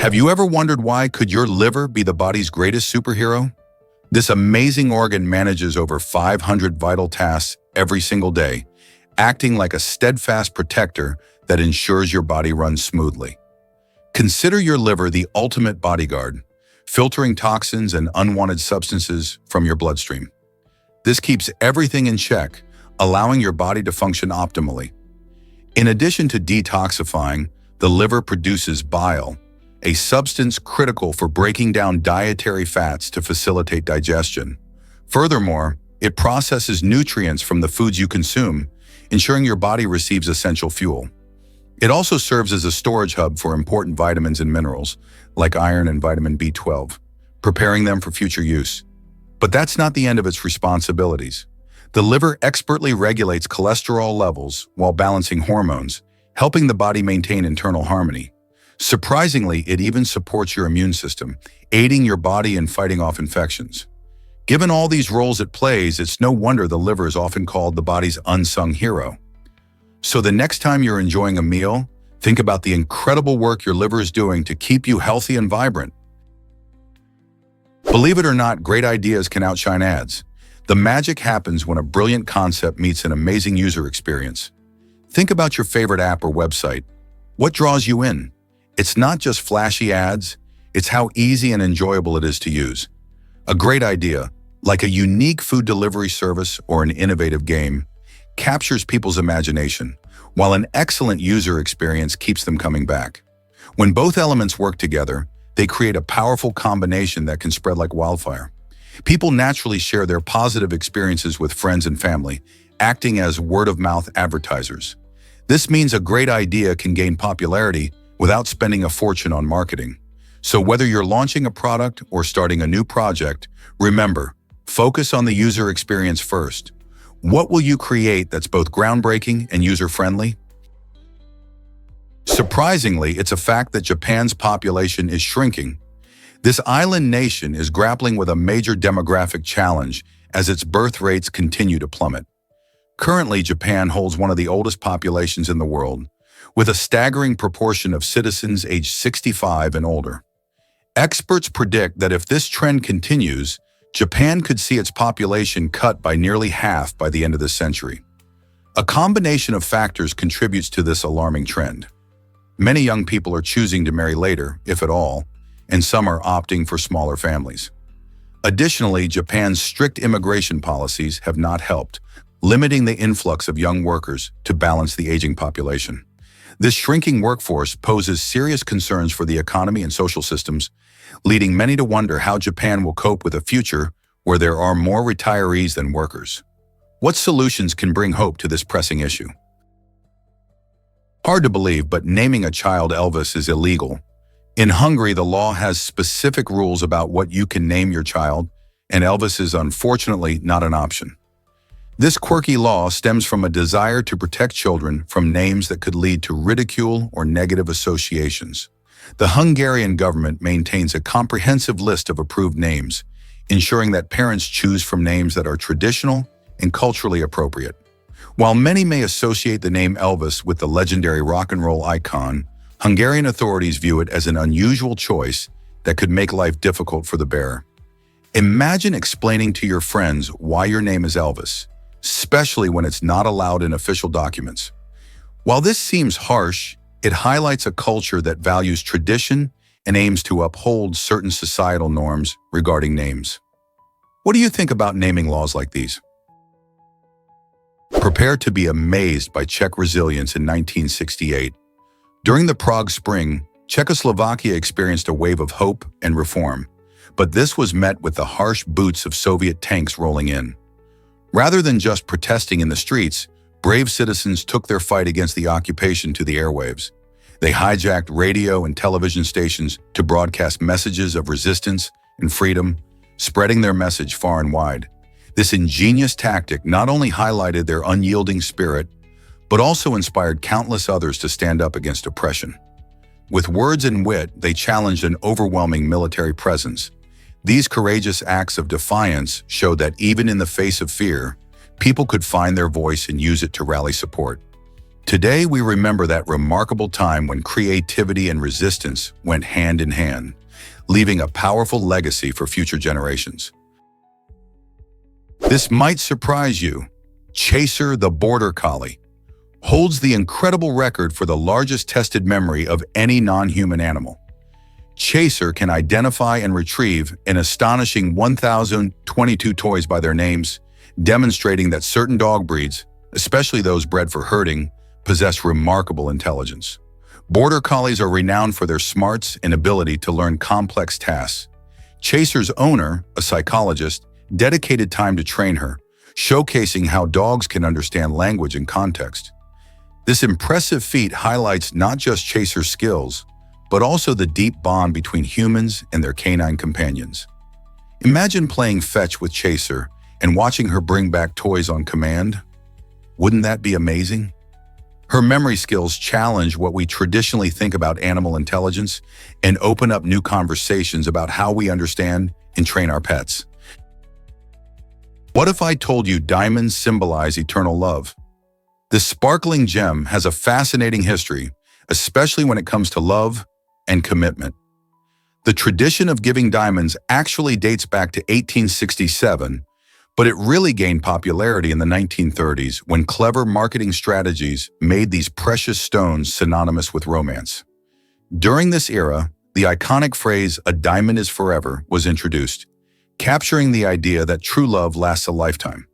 Have you ever wondered why could your liver be the body's greatest superhero? This amazing organ manages over 500 vital tasks every single day, acting like a steadfast protector that ensures your body runs smoothly. Consider your liver the ultimate bodyguard, filtering toxins and unwanted substances from your bloodstream. This keeps everything in check, allowing your body to function optimally. In addition to detoxifying, the liver produces bile, a substance critical for breaking down dietary fats to facilitate digestion. Furthermore, it processes nutrients from the foods you consume, ensuring your body receives essential fuel. It also serves as a storage hub for important vitamins and minerals, like iron and vitamin B12, preparing them for future use. But that's not the end of its responsibilities. The liver expertly regulates cholesterol levels while balancing hormones, helping the body maintain internal harmony. Surprisingly, it even supports your immune system, aiding your body in fighting off infections. Given all these roles it plays, it's no wonder the liver is often called the body's unsung hero. So the next time you're enjoying a meal, think about the incredible work your liver is doing to keep you healthy and vibrant. Believe it or not, great ideas can outshine ads. The magic happens when a brilliant concept meets an amazing user experience. Think about your favorite app or website. What draws you in? It's not just flashy ads, it's how easy and enjoyable it is to use. A great idea, like a unique food delivery service or an innovative game, captures people's imagination, while an excellent user experience keeps them coming back. When both elements work together, they create a powerful combination that can spread like wildfire. People naturally share their positive experiences with friends and family, acting as word-of-mouth advertisers. This means a great idea can gain popularity without spending a fortune on marketing. So whether you're launching a product or starting a new project, remember, focus on the user experience first. What will you create that's both groundbreaking and user-friendly? Surprisingly, it's a fact that Japan's population is shrinking. This island nation is grappling with a major demographic challenge as its birth rates continue to plummet. Currently, Japan holds one of the oldest populations in the world, with a staggering proportion of citizens aged 65 and older. Experts predict that if this trend continues, Japan could see its population cut by nearly half by the end of this century. A combination of factors contributes to this alarming trend. Many young people are choosing to marry later, if at all, and some are opting for smaller families. Additionally, Japan's strict immigration policies have not helped, limiting the influx of young workers to balance the aging population. This shrinking workforce poses serious concerns for the economy and social systems, leading many to wonder how Japan will cope with a future where there are more retirees than workers. What solutions can bring hope to this pressing issue? Hard to believe, but naming a child Elvis is illegal. In Hungary, the law has specific rules about what you can name your child, and Elvis is unfortunately not an option. This quirky law stems from a desire to protect children from names that could lead to ridicule or negative associations. The Hungarian government maintains a comprehensive list of approved names, ensuring that parents choose from names that are traditional and culturally appropriate. While many may associate the name Elvis with the legendary rock and roll icon, Hungarian authorities view it as an unusual choice that could make life difficult for the bearer. Imagine explaining to your friends why your name is Elvis, especially when it's not allowed in official documents. While this seems harsh, it highlights a culture that values tradition and aims to uphold certain societal norms regarding names. What do you think about naming laws like these? Prepare to be amazed by Czech resilience in 1968. During the Prague Spring, Czechoslovakia experienced a wave of hope and reform, but this was met with the harsh boots of Soviet tanks rolling in. Rather than just protesting in the streets, brave citizens took their fight against the occupation to the airwaves. They hijacked radio and television stations to broadcast messages of resistance and freedom, spreading their message far and wide. This ingenious tactic not only highlighted their unyielding spirit, but also inspired countless others to stand up against oppression. With words and wit, they challenged an overwhelming military presence. These courageous acts of defiance showed that even in the face of fear, people could find their voice and use it to rally support. Today, we remember that remarkable time when creativity and resistance went hand in hand, leaving a powerful legacy for future generations. This might surprise you. Chaser the Border Collie holds the incredible record for the largest tested memory of any non-human animal. Chaser can identify and retrieve an astonishing 1,022 toys by their names, demonstrating that certain dog breeds, especially those bred for herding, possess remarkable intelligence. Border Collies are renowned for their smarts and ability to learn complex tasks. Chaser's owner, a psychologist, dedicated time to train her, showcasing how dogs can understand language and context. This impressive feat highlights not just Chaser's skills, but also the deep bond between humans and their canine companions. Imagine playing fetch with Chaser and watching her bring back toys on command. Wouldn't that be amazing? Her memory skills challenge what we traditionally think about animal intelligence and open up new conversations about how we understand and train our pets. What if I told you diamonds symbolize eternal love? This sparkling gem has a fascinating history, especially when it comes to love and commitment. The tradition of giving diamonds actually dates back to 1867, but it really gained popularity in the 1930s when clever marketing strategies made these precious stones synonymous with romance. During this era, the iconic phrase, "a diamond is forever," was introduced, capturing the idea that true love lasts a lifetime.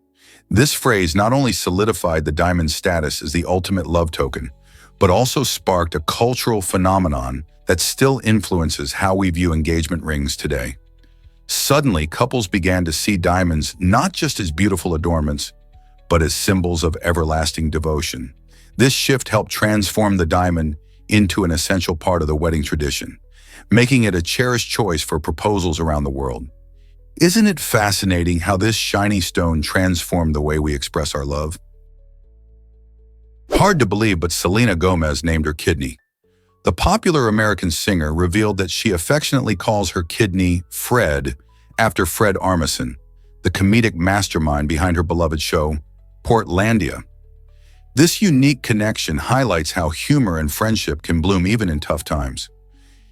This phrase not only solidified the diamond's status as the ultimate love token, but also sparked a cultural phenomenon that still influences how we view engagement rings today. Suddenly, couples began to see diamonds not just as beautiful adornments, but as symbols of everlasting devotion. This shift helped transform the diamond into an essential part of the wedding tradition, making it a cherished choice for proposals around the world. Isn't it fascinating how this shiny stone transformed the way we express our love? Hard to believe, but Selena Gomez named her kidney. The popular American singer revealed that she affectionately calls her kidney Fred after Fred Armisen, the comedic mastermind behind her beloved show, Portlandia. This unique connection highlights how humor and friendship can bloom even in tough times.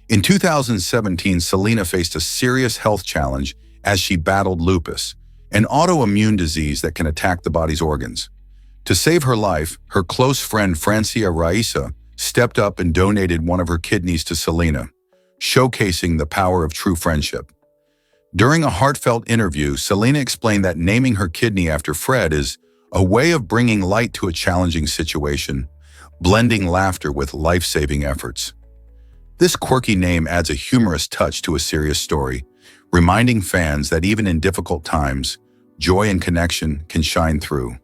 In 2017, Selena faced a serious health challenge as she battled lupus, an autoimmune disease that can attack the body's organs. To save her life, her close friend Francia Raisa stepped up and donated one of her kidneys to Selena, showcasing the power of true friendship. During a heartfelt interview, Selena explained that naming her kidney after Fred is a way of bringing light to a challenging situation, blending laughter with life-saving efforts. This quirky name adds a humorous touch to a serious story, reminding fans that even in difficult times, joy and connection can shine through.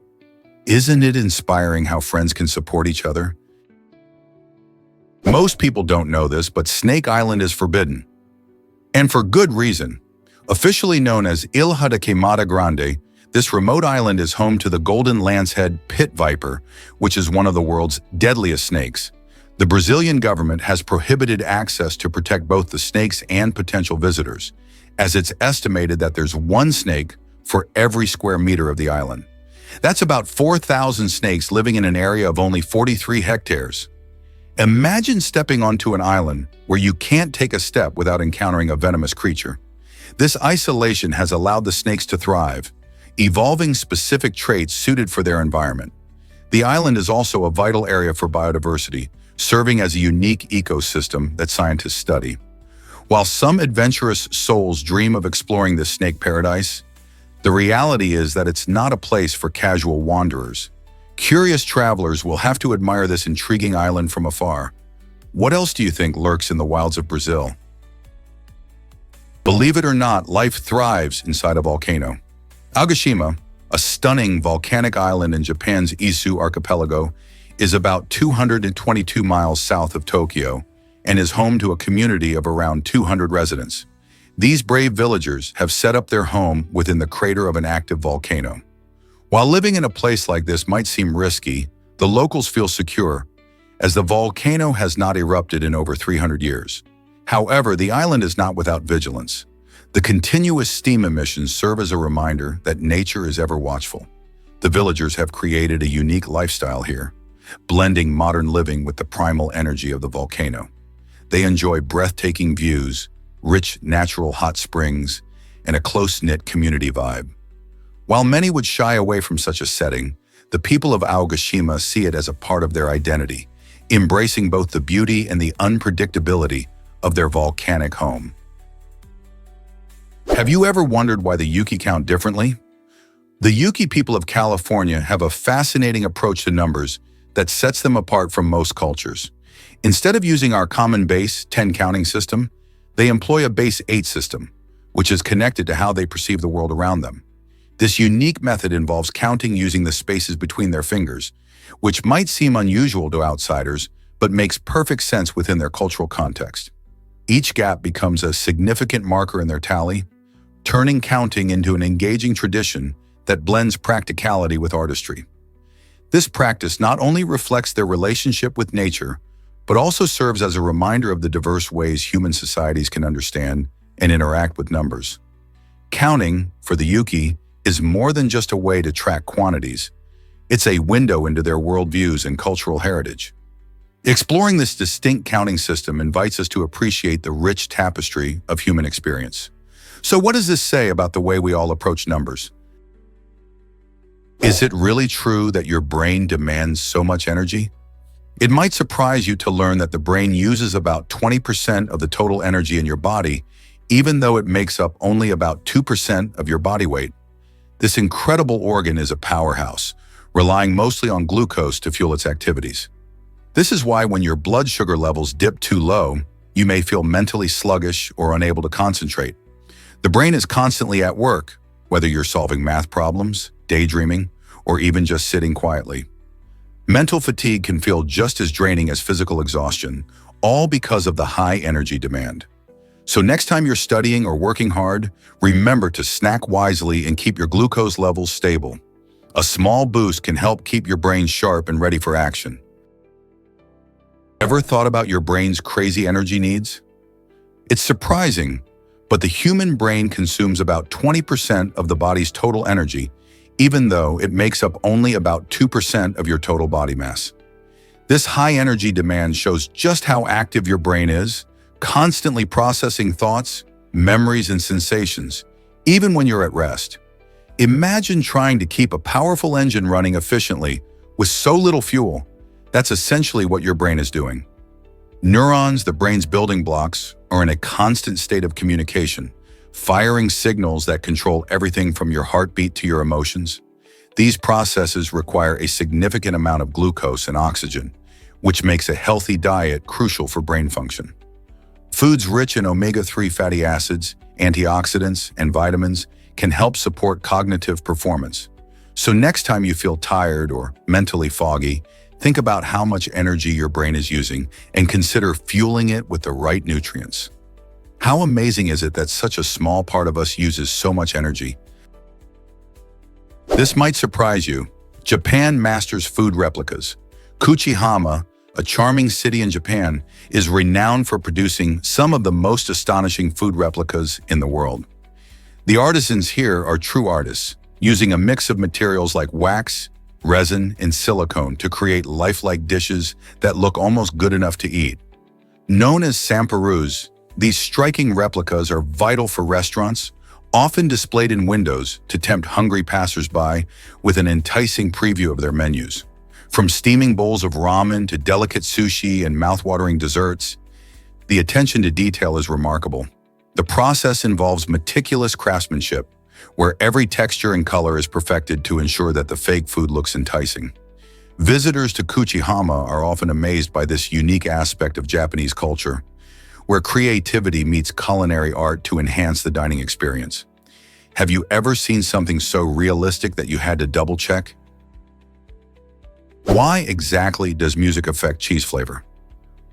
Isn't it inspiring how friends can support each other? Most people don't know this, but Snake Island is forbidden. And for good reason. Officially known as Ilha de Queimada Grande, this remote island is home to the golden lancehead pit viper, which is one of the world's deadliest snakes. The Brazilian government has prohibited access to protect both the snakes and potential visitors, as it's estimated that there's one snake for every square meter of the island. That's about 4,000 snakes living in an area of only 43 hectares. Imagine stepping onto an island where you can't take a step without encountering a venomous creature. This isolation has allowed the snakes to thrive, evolving specific traits suited for their environment. The island is also a vital area for biodiversity, serving as a unique ecosystem that scientists study. While some adventurous souls dream of exploring this snake paradise, the reality is that it's not a place for casual wanderers. Curious travelers will have to admire this intriguing island from afar. What else do you think lurks in the wilds of Brazil? Believe it or not, life thrives inside a volcano. Aogashima, a stunning volcanic island in Japan's Izu archipelago, is about 222 miles south of Tokyo and is home to a community of around 200 residents. These brave villagers have set up their home within the crater of an active volcano. While living in a place like this might seem risky, the locals feel secure, as the volcano has not erupted in over 300 years. However, the island is not without vigilance. The continuous steam emissions serve as a reminder that nature is ever watchful. The villagers have created a unique lifestyle here. blending modern living with the primal energy of the volcano. They enjoy breathtaking views, rich natural hot springs, and a close-knit community vibe. While many would shy away from such a setting, the people of Aogashima see it as a part of their identity, embracing both the beauty and the unpredictability of their volcanic home. Have you ever wondered why the Yuki count differently? The Yuki people of California have a fascinating approach to numbers that sets them apart from most cultures. Instead of using our common base 10 counting system, they employ a base 8 system, which is connected to how they perceive the world around them. This unique method involves counting using the spaces between their fingers, which might seem unusual to outsiders, but makes perfect sense within their cultural context. Each gap becomes a significant marker in their tally, turning counting into an engaging tradition that blends practicality with artistry. This practice not only reflects their relationship with nature, but also serves as a reminder of the diverse ways human societies can understand and interact with numbers. Counting, for the Yuki, is more than just a way to track quantities. It's a window into their worldviews and cultural heritage. Exploring this distinct counting system invites us to appreciate the rich tapestry of human experience. So what does this say about the way we all approach numbers? Is it really true that your brain demands so much energy? It might surprise you to learn that the brain uses about 20% of the total energy in your body, even though it makes up only about 2% of your body weight. This incredible organ is a powerhouse, relying mostly on glucose to fuel its activities. This is why when your blood sugar levels dip too low, you may feel mentally sluggish or unable to concentrate. The brain is constantly at work, whether you're solving math problems, daydreaming, or even just sitting quietly. Mental fatigue can feel just as draining as physical exhaustion, all because of the high energy demand. So next time you're studying or working hard, remember to snack wisely and keep your glucose levels stable. A small boost can help keep your brain sharp and ready for action. Ever thought about your brain's crazy energy needs? It's surprising, but the human brain consumes about 20% of the body's total energy, even though it makes up only about 2% of your total body mass. This high energy demand shows just how active your brain is, constantly processing thoughts, memories, and sensations, even when you're at rest. Imagine trying to keep a powerful engine running efficiently with so little fuel. That's essentially what your brain is doing. Neurons, the brain's building blocks, are in a constant state of communication, firing signals that control everything from your heartbeat to your emotions. These processes require a significant amount of glucose and oxygen, which makes a healthy diet crucial for brain function. Foods rich in omega-3 fatty acids, antioxidants, and vitamins can help support cognitive performance. So next time you feel tired or mentally foggy, think about how much energy your brain is using and consider fueling it with the right nutrients. How amazing is it that such a small part of us uses so much energy? This might surprise you. Japan masters food replicas. Kuchihama, a charming city in Japan, is renowned for producing some of the most astonishing food replicas in the world. The artisans here are true artists, using a mix of materials like wax, resin, and silicone to create lifelike dishes that look almost good enough to eat. Known as samparus, these striking replicas are vital for restaurants, often displayed in windows to tempt hungry passersby with an enticing preview of their menus. From steaming bowls of ramen to delicate sushi and mouthwatering desserts, the attention to detail is remarkable. The process involves meticulous craftsmanship, where every texture and color is perfected to ensure that the fake food looks enticing. Visitors to Kuchihama are often amazed by this unique aspect of Japanese culture, where creativity meets culinary art to enhance the dining experience. Have you ever seen something so realistic that you had to double-check? Why exactly does music affect cheese flavor?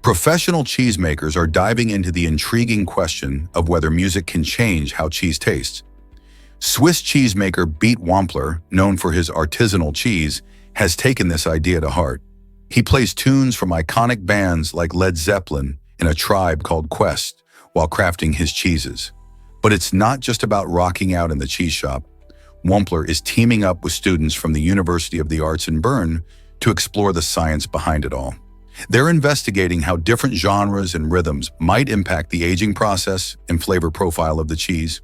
Professional cheesemakers are diving into the intriguing question of whether music can change how cheese tastes. Swiss cheesemaker Beat Wampler, known for his artisanal cheese, has taken this idea to heart. He plays tunes from iconic bands like Led Zeppelin and a tribe called Quest while crafting his cheeses. But it's not just about rocking out in the cheese shop. Wampler is teaming up with students from the University of the Arts in Bern to explore the science behind it all. They're investigating how different genres and rhythms might impact the aging process and flavor profile of the cheese.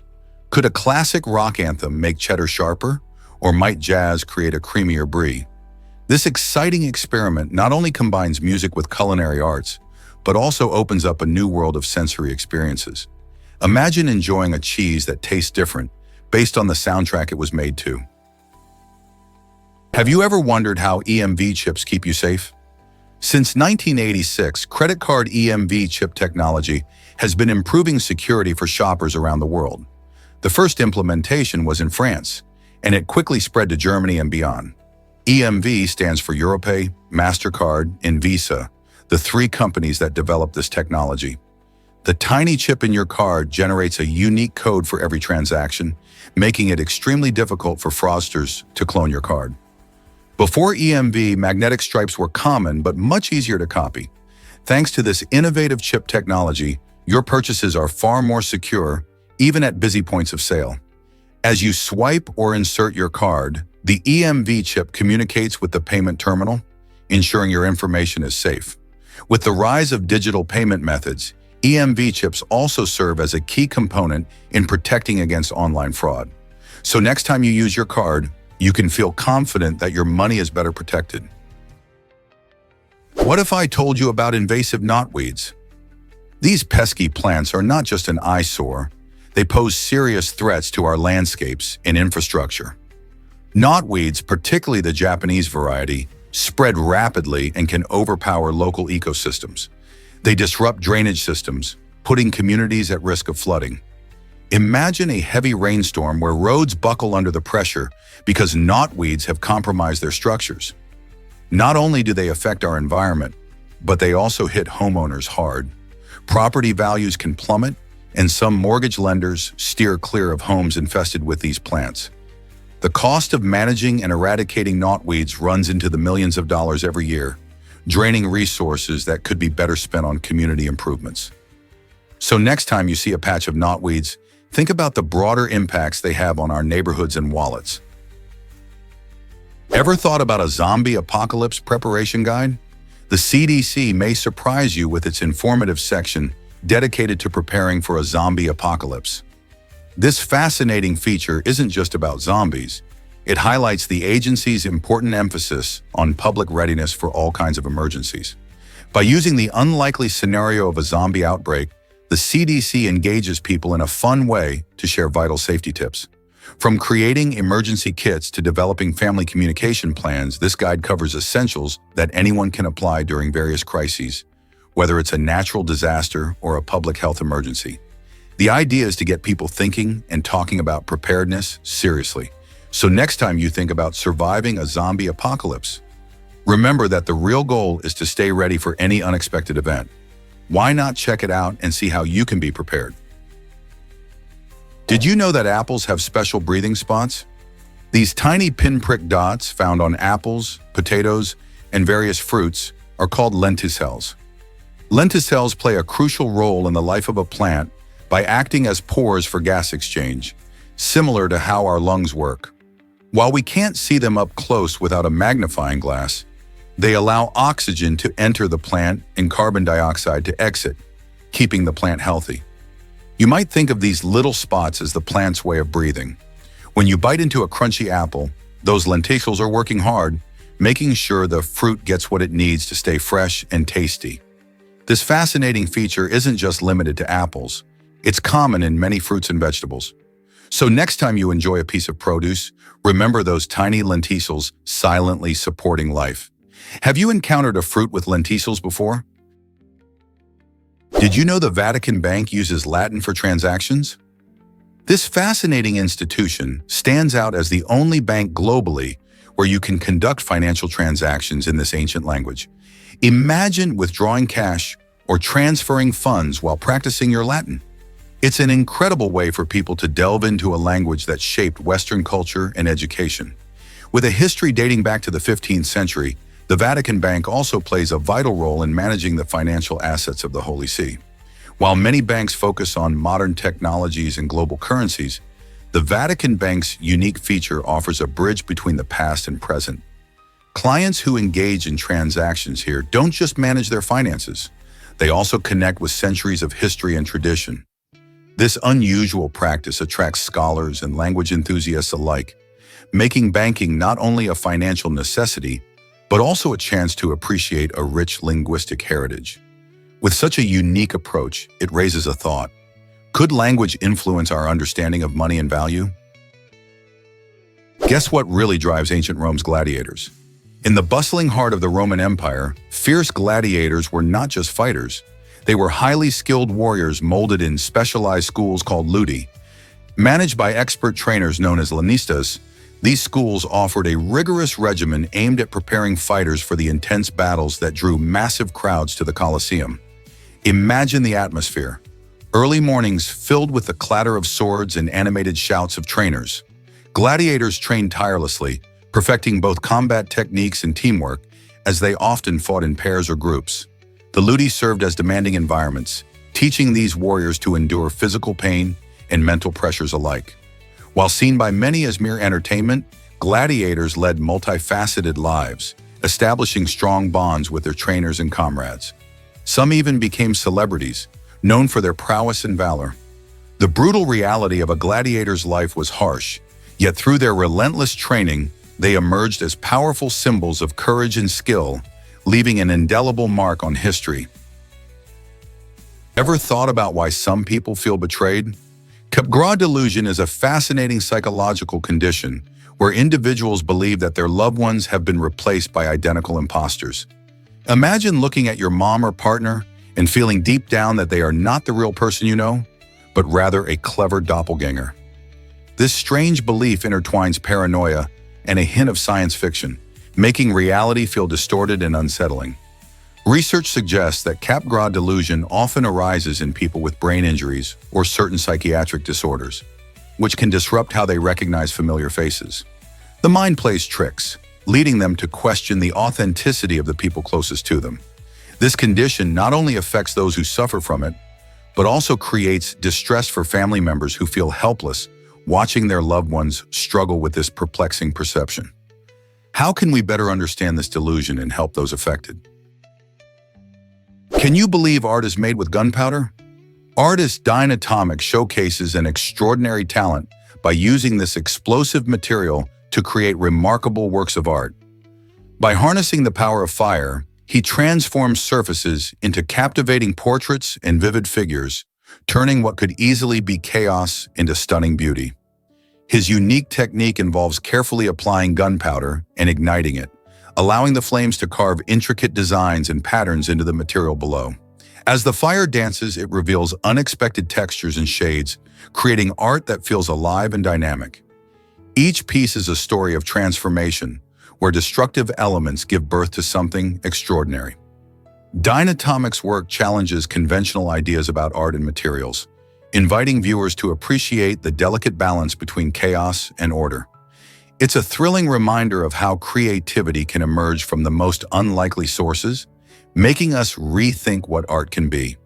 Could a classic rock anthem make cheddar sharper, or might jazz create a creamier brie? This exciting experiment not only combines music with culinary arts, but also opens up a new world of sensory experiences. Imagine enjoying a cheese that tastes different based on the soundtrack it was made to. Have you ever wondered how EMV chips keep you safe? Since 1986, credit card EMV chip technology has been improving security for shoppers around the world. The first implementation was in France, and it quickly spread to Germany and beyond. EMV stands for Europay, MasterCard, and Visa, the three companies that developed this technology. The tiny chip in your card generates a unique code for every transaction, making it extremely difficult for fraudsters to clone your card. Before EMV, magnetic stripes were common but much easier to copy. Thanks to this innovative chip technology, your purchases are far more secure, even at busy points of sale. As you swipe or insert your card, the EMV chip communicates with the payment terminal, ensuring your information is safe. With the rise of digital payment methods, EMV chips also serve as a key component in protecting against online fraud. So next time you use your card, you can feel confident that your money is better protected. What if I told you about invasive knotweeds? These pesky plants are not just an eyesore, they pose serious threats to our landscapes and infrastructure. Knotweeds, particularly the Japanese variety, spread rapidly and can overpower local ecosystems. They disrupt drainage systems, putting communities at risk of flooding. Imagine a heavy rainstorm where roads buckle under the pressure because knotweeds have compromised their structures. Not only do they affect our environment, but they also hit homeowners hard. Property values can plummet, and some mortgage lenders steer clear of homes infested with these plants. The cost of managing and eradicating knotweeds runs into the millions of dollars every year, draining resources that could be better spent on community improvements. So next time you see a patch of knotweeds, think about the broader impacts they have on our neighborhoods and wallets. Ever thought about a zombie apocalypse preparation guide? The CDC may surprise you with its informative section dedicated to preparing for a zombie apocalypse. This fascinating feature isn't just about zombies. It highlights the agency's important emphasis on public readiness for all kinds of emergencies. By using the unlikely scenario of a zombie outbreak, the CDC engages people in a fun way to share vital safety tips. From creating emergency kits to developing family communication plans, this guide covers essentials that anyone can apply during various crises, whether it's a natural disaster or a public health emergency. The idea is to get people thinking and talking about preparedness seriously. So next time you think about surviving a zombie apocalypse, remember that the real goal is to stay ready for any unexpected event. Why not check it out and see how you can be prepared? Did you know that apples have special breathing spots? These tiny pinprick dots found on apples, potatoes, and various fruits are called lenticels. Lenticels play a crucial role in the life of a plant by acting as pores for gas exchange, similar to how our lungs work. While we can't see them up close without a magnifying glass, they allow oxygen to enter the plant and carbon dioxide to exit, keeping the plant healthy. You might think of these little spots as the plant's way of breathing. When you bite into a crunchy apple, those lenticels are working hard, making sure the fruit gets what it needs to stay fresh and tasty. This fascinating feature isn't just limited to apples. It's common in many fruits and vegetables. So next time you enjoy a piece of produce, remember those tiny lenticels silently supporting life. Have you encountered a fruit with lenticels before? Did you know the Vatican Bank uses Latin for transactions? This fascinating institution stands out as the only bank globally where you can conduct financial transactions in this ancient language. Imagine withdrawing cash or transferring funds while practicing your Latin. It's an incredible way for people to delve into a language that shaped Western culture and education. With a history dating back to the 15th century, the Vatican Bank also plays a vital role in managing the financial assets of the Holy See. While many banks focus on modern technologies and global currencies, the Vatican Bank's unique feature offers a bridge between the past and present. Clients who engage in transactions here don't just manage their finances. They also connect with centuries of history and tradition. This unusual practice attracts scholars and language enthusiasts alike, making banking not only a financial necessity, but also a chance to appreciate a rich linguistic heritage. With such a unique approach, it raises a thought. Could language influence our understanding of money and value? Guess what really drives ancient Rome's gladiators? In the bustling heart of the Roman Empire, fierce gladiators were not just fighters. They were highly skilled warriors molded in specialized schools called ludi. Managed by expert trainers known as lanistas, these schools offered a rigorous regimen aimed at preparing fighters for the intense battles that drew massive crowds to the Colosseum. Imagine the atmosphere. Early mornings filled with the clatter of swords and animated shouts of trainers. Gladiators trained tirelessly, perfecting both combat techniques and teamwork, as they often fought in pairs or groups. The ludi served as demanding environments, teaching these warriors to endure physical pain and mental pressures alike. While seen by many as mere entertainment, gladiators led multifaceted lives, establishing strong bonds with their trainers and comrades. Some even became celebrities, known for their prowess and valor. The brutal reality of a gladiator's life was harsh, yet through their relentless training, they emerged as powerful symbols of courage and skill, leaving an indelible mark on history. Ever thought about why some people feel betrayed? Capgras delusion is a fascinating psychological condition where individuals believe that their loved ones have been replaced by identical imposters. Imagine looking at your mom or partner and feeling deep down that they are not the real person you know, but rather a clever doppelganger. This strange belief intertwines paranoia and a hint of science fiction, making reality feel distorted and unsettling. Research suggests that Capgras delusion often arises in people with brain injuries or certain psychiatric disorders, which can disrupt how they recognize familiar faces. The mind plays tricks, leading them to question the authenticity of the people closest to them. This condition not only affects those who suffer from it, but also creates distress for family members who feel helpless watching their loved ones struggle with this perplexing perception. How can we better understand this delusion and help those affected? Can you believe art is made with gunpowder? Artist Dynatomic showcases an extraordinary talent by using this explosive material to create remarkable works of art. By harnessing the power of fire, he transforms surfaces into captivating portraits and vivid figures, turning what could easily be chaos into stunning beauty. His unique technique involves carefully applying gunpowder and igniting it, allowing the flames to carve intricate designs and patterns into the material below. As the fire dances, it reveals unexpected textures and shades, creating art that feels alive and dynamic. Each piece is a story of transformation, where destructive elements give birth to something extraordinary. Dynatomic's work challenges conventional ideas about art and materials, inviting viewers to appreciate the delicate balance between chaos and order. It's a thrilling reminder of how creativity can emerge from the most unlikely sources, making us rethink what art can be.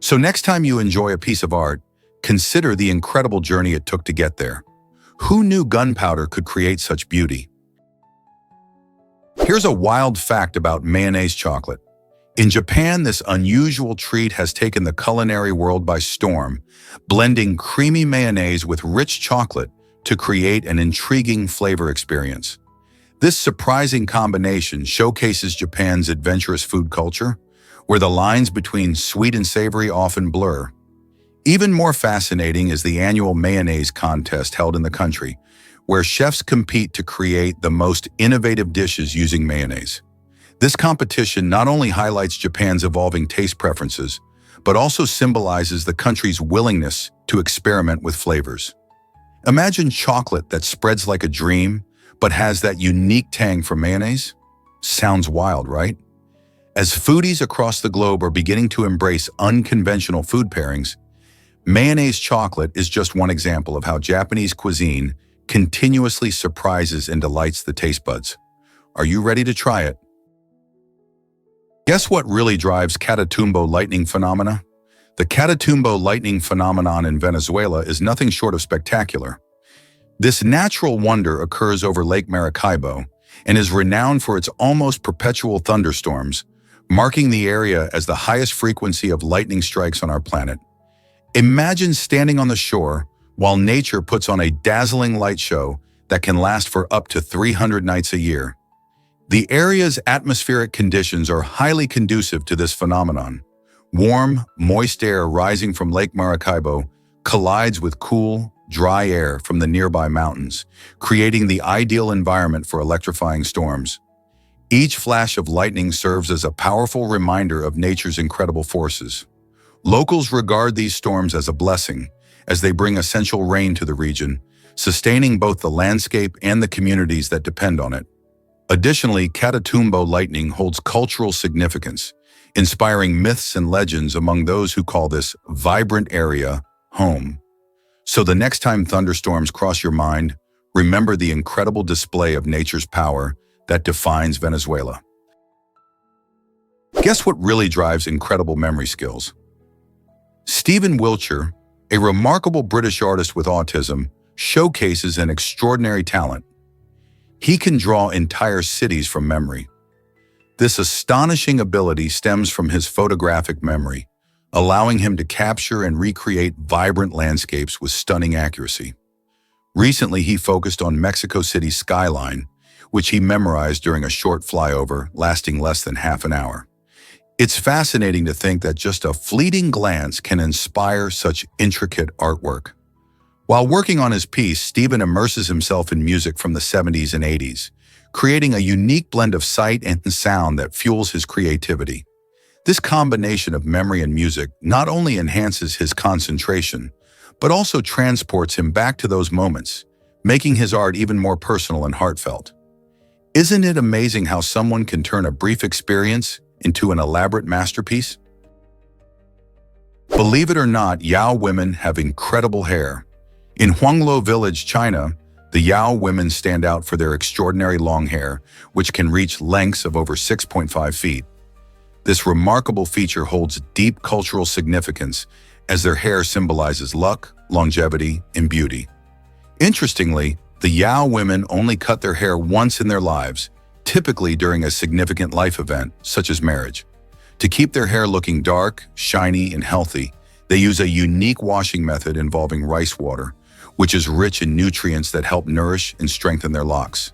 So next time you enjoy a piece of art, consider the incredible journey it took to get there. Who knew gunpowder could create such beauty? Here's a wild fact about mayonnaise chocolate. In Japan, this unusual treat has taken the culinary world by storm, blending creamy mayonnaise with rich chocolate to create an intriguing flavor experience. This surprising combination showcases Japan's adventurous food culture, where the lines between sweet and savory often blur. Even more fascinating is the annual mayonnaise contest held in the country, where chefs compete to create the most innovative dishes using mayonnaise. This competition not only highlights Japan's evolving taste preferences, but also symbolizes the country's willingness to experiment with flavors. Imagine chocolate that spreads like a dream, but has that unique tang from mayonnaise. Sounds wild, right? As foodies across the globe are beginning to embrace unconventional food pairings, mayonnaise chocolate is just one example of how Japanese cuisine continuously surprises and delights the taste buds. Are you ready to try it? Guess what really drives Catatumbo lightning phenomena? The Catatumbo lightning phenomenon in Venezuela is nothing short of spectacular. This natural wonder occurs over Lake Maracaibo, and is renowned for its almost perpetual thunderstorms, marking the area as the highest frequency of lightning strikes on our planet. Imagine standing on the shore while nature puts on a dazzling light show that can last for up to 300 nights a year. The area's atmospheric conditions are highly conducive to this phenomenon. Warm, moist air rising from Lake Maracaibo collides with cool, dry air from the nearby mountains, creating the ideal environment for electrifying storms. Each flash of lightning serves as a powerful reminder of nature's incredible forces. Locals regard these storms as a blessing, as they bring essential rain to the region, sustaining both the landscape and the communities that depend on it. Additionally, Catatumbo lightning holds cultural significance, inspiring myths and legends among those who call this vibrant area home. So the next time thunderstorms cross your mind, remember the incredible display of nature's power that defines Venezuela. Guess what really drives incredible memory skills? Stephen Wiltshire, a remarkable British artist with autism, showcases an extraordinary talent. He can draw entire cities from memory. This astonishing ability stems from his photographic memory, allowing him to capture and recreate vibrant landscapes with stunning accuracy. Recently, he focused on Mexico City's skyline, which he memorized during a short flyover lasting less than half an hour. It's fascinating to think that just a fleeting glance can inspire such intricate artwork. While working on his piece, Stephen immerses himself in music from the 70s and 80s, creating a unique blend of sight and sound that fuels his creativity. This combination of memory and music not only enhances his concentration, but also transports him back to those moments, making his art even more personal and heartfelt. Isn't it amazing how someone can turn a brief experience into an elaborate masterpiece? Believe it or not, Yao women have incredible hair. In Huanglo Village, China, the Yao women stand out for their extraordinary long hair, which can reach lengths of over 6.5 feet. This remarkable feature holds deep cultural significance as their hair symbolizes luck, longevity, and beauty. Interestingly, the Yao women only cut their hair once in their lives, typically during a significant life event, such as marriage. To keep their hair looking dark, shiny, and healthy, they use a unique washing method involving rice water, which is rich in nutrients that help nourish and strengthen their locks.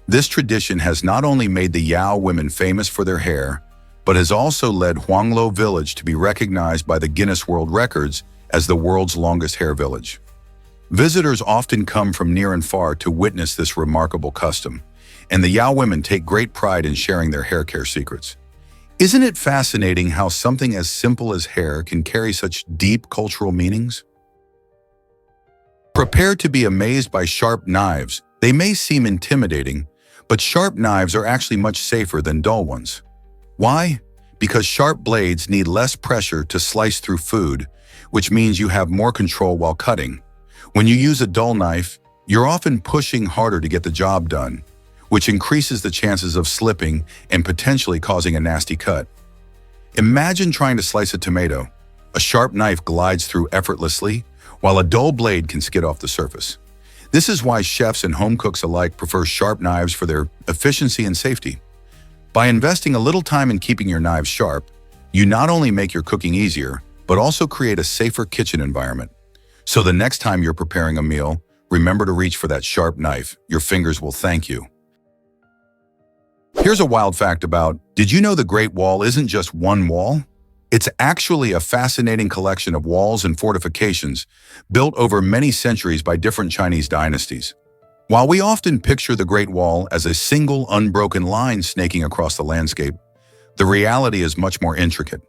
This tradition has not only made the Yao women famous for their hair, but has also led Huanglo Village to be recognized by the Guinness World Records as the world's longest hair village. Visitors often come from near and far to witness this remarkable custom, and the Yao women take great pride in sharing their hair care secrets. Isn't it fascinating how something as simple as hair can carry such deep cultural meanings? Prepare to be amazed by sharp knives. They may seem intimidating, but sharp knives are actually much safer than dull ones. Why? Because sharp blades need less pressure to slice through food, which means you have more control while cutting. When you use a dull knife, you're often pushing harder to get the job done, which increases the chances of slipping and potentially causing a nasty cut. Imagine trying to slice a tomato. A sharp knife glides through effortlessly, while a dull blade can skid off the surface. This is why chefs and home cooks alike prefer sharp knives for their efficiency and safety. By investing a little time in keeping your knives sharp, you not only make your cooking easier, but also create a safer kitchen environment. So the next time you're preparing a meal, remember to reach for that sharp knife. Your fingers will thank you. Here's a wild fact about, did you know the Great Wall isn't just one wall? It's actually a fascinating collection of walls and fortifications built over many centuries by different Chinese dynasties. While we often picture the Great Wall as a single unbroken line snaking across the landscape, the reality is much more intricate.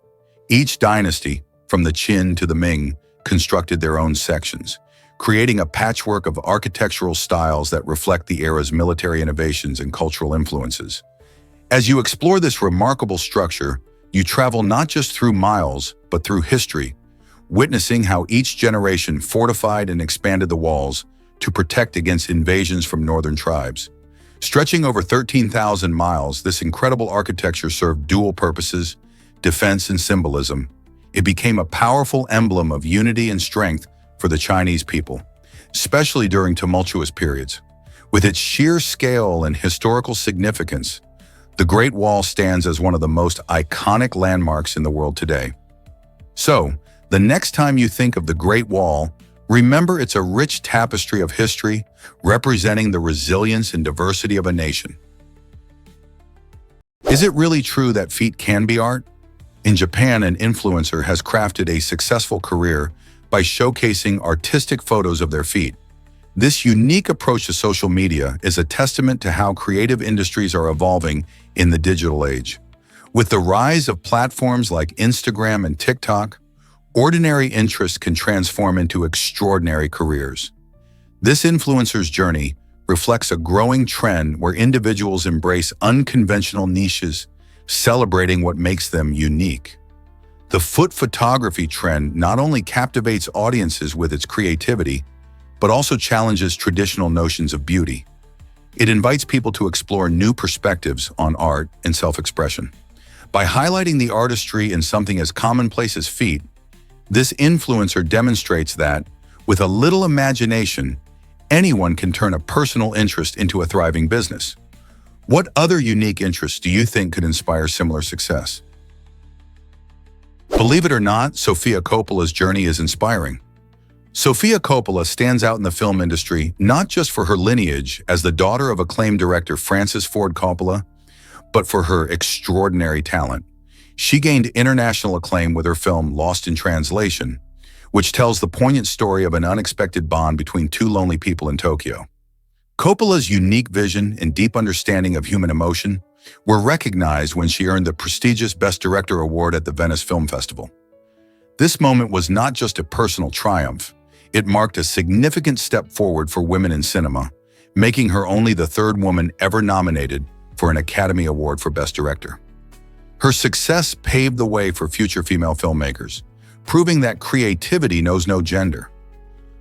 Each dynasty, from the Qin to the Ming, constructed their own sections, creating a patchwork of architectural styles that reflect the era's military innovations and cultural influences. As you explore this remarkable structure, you travel not just through miles, but through history, witnessing how each generation fortified and expanded the walls to protect against invasions from northern tribes. Stretching over 13,000 miles, this incredible architecture served dual purposes, defense and symbolism. It became a powerful emblem of unity and strength for the Chinese people, especially during tumultuous periods. With its sheer scale and historical significance, the Great Wall stands as one of the most iconic landmarks in the world today. So, the next time you think of the Great Wall, remember it's a rich tapestry of history representing the resilience and diversity of a nation. Is it really true that feet can be art? In Japan, an influencer has crafted a successful career by showcasing artistic photos of their feet. This unique approach to social media is a testament to how creative industries are evolving in the digital age. With the rise of platforms like Instagram and TikTok, ordinary interests can transform into extraordinary careers. This influencer's journey reflects a growing trend where individuals embrace unconventional niches, celebrating what makes them unique. The foot photography trend not only captivates audiences with its creativity, but also challenges traditional notions of beauty. It invites people to explore new perspectives on art and self-expression. By highlighting the artistry in something as commonplace as feet, this influencer demonstrates that, with a little imagination, anyone can turn a personal interest into a thriving business. What other unique interests do you think could inspire similar success? Believe it or not, Sofia Coppola's journey is inspiring. Sofia Coppola stands out in the film industry not just for her lineage as the daughter of acclaimed director Francis Ford Coppola, but for her extraordinary talent. She gained international acclaim with her film Lost in Translation, which tells the poignant story of an unexpected bond between two lonely people in Tokyo. Coppola's unique vision and deep understanding of human emotion were recognized when she earned the prestigious Best Director award at the Venice Film Festival. This moment was not just a personal triumph, it marked a significant step forward for women in cinema, making her only the third woman ever nominated for an Academy Award for Best Director. Her success paved the way for future female filmmakers, proving that creativity knows no gender.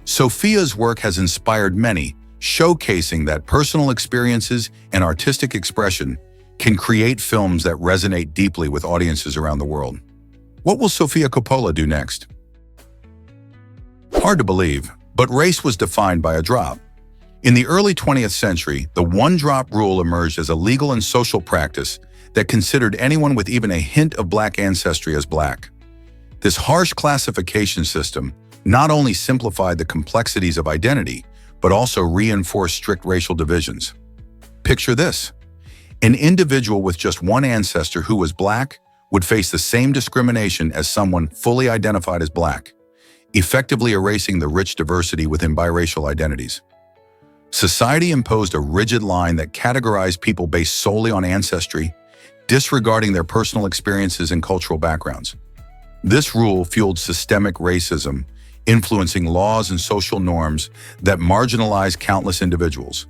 Sofia's work has inspired many, showcasing that personal experiences and artistic expression can create films that resonate deeply with audiences around the world. What will Sofia Coppola do next? Hard to believe, but race was defined by a drop. In the early 20th century, the one-drop rule emerged as a legal and social practice that considered anyone with even a hint of black ancestry as black. This harsh classification system not only simplified the complexities of identity, but also reinforced strict racial divisions. Picture this. An individual with just one ancestor who was black would face the same discrimination as someone fully identified as black, effectively erasing the rich diversity within biracial identities. Society imposed a rigid line that categorized people based solely on ancestry, disregarding their personal experiences and cultural backgrounds. This rule fueled systemic racism, influencing laws and social norms that marginalize countless individuals.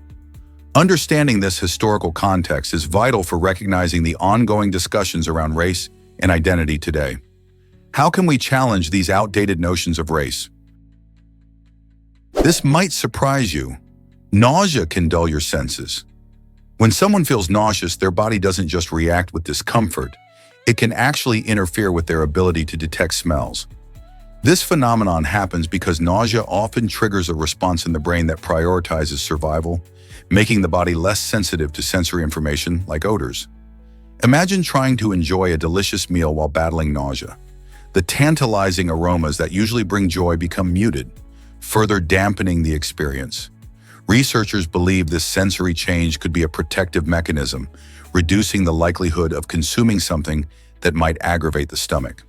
Understanding this historical context is vital for recognizing the ongoing discussions around race and identity today. How can we challenge these outdated notions of race? This might surprise you. Nausea can dull your senses. When someone feels nauseous, their body doesn't just react with discomfort, it can actually interfere with their ability to detect smells. This phenomenon happens because nausea often triggers a response in the brain that prioritizes survival, making the body less sensitive to sensory information like odors. Imagine trying to enjoy a delicious meal while battling nausea. The tantalizing aromas that usually bring joy become muted, further dampening the experience. Researchers believe this sensory change could be a protective mechanism, reducing the likelihood of consuming something that might aggravate the stomach.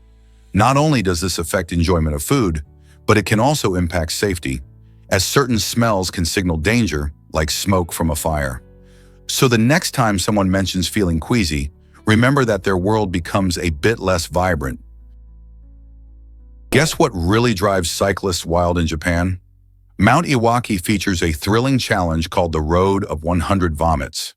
Not only does this affect enjoyment of food, but it can also impact safety, as certain smells can signal danger, like smoke from a fire. So the next time someone mentions feeling queasy, remember that their world becomes a bit less vibrant. Guess what really drives cyclists wild in Japan? Mount Iwaki features a thrilling challenge called the Road of 100 Vomits.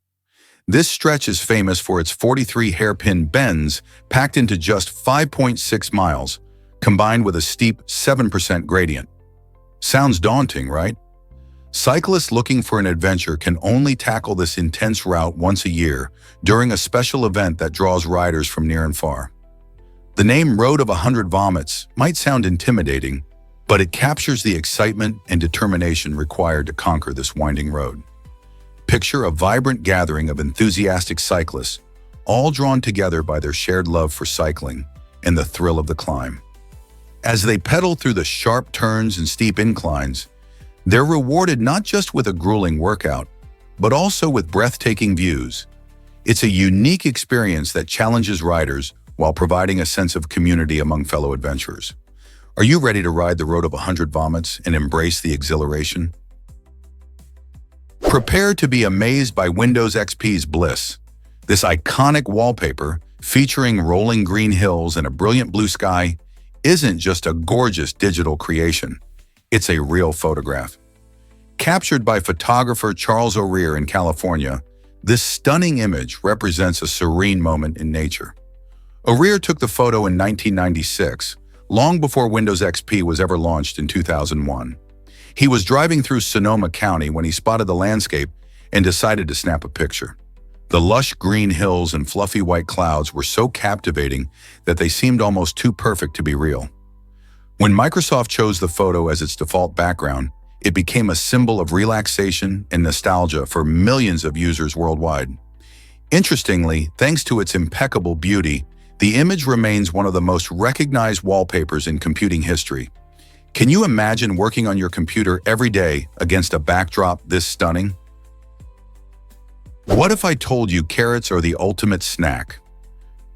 This stretch is famous for its 43 hairpin bends packed into just 5.6 miles, combined with a steep 7% gradient. Sounds daunting, right? Cyclists looking for an adventure can only tackle this intense route once a year during a special event that draws riders from near and far. The name Road of 100 Vomits might sound intimidating, but it captures the excitement and determination required to conquer this winding road. Picture a vibrant gathering of enthusiastic cyclists, all drawn together by their shared love for cycling and the thrill of the climb. As they pedal through the sharp turns and steep inclines, they're rewarded not just with a grueling workout, but also with breathtaking views. It's a unique experience that challenges riders while providing a sense of community among fellow adventurers. Are you ready to ride the road of 100 vomits and embrace the exhilaration? Prepare to be amazed by Windows XP's bliss. This iconic wallpaper, featuring rolling green hills and a brilliant blue sky, isn't just a gorgeous digital creation. It's a real photograph. Captured by photographer Charles O'Rear in California, this stunning image represents a serene moment in nature. O'Rear took the photo in 1996, long before Windows XP was ever launched in 2001. He was driving through Sonoma County when he spotted the landscape and decided to snap a picture. The lush green hills and fluffy white clouds were so captivating that they seemed almost too perfect to be real. When Microsoft chose the photo as its default background, it became a symbol of relaxation and nostalgia for millions of users worldwide. Interestingly, thanks to its impeccable beauty, the image remains one of the most recognized wallpapers in computing history. Can you imagine working on your computer every day against a backdrop this stunning? What if I told you carrots are the ultimate snack?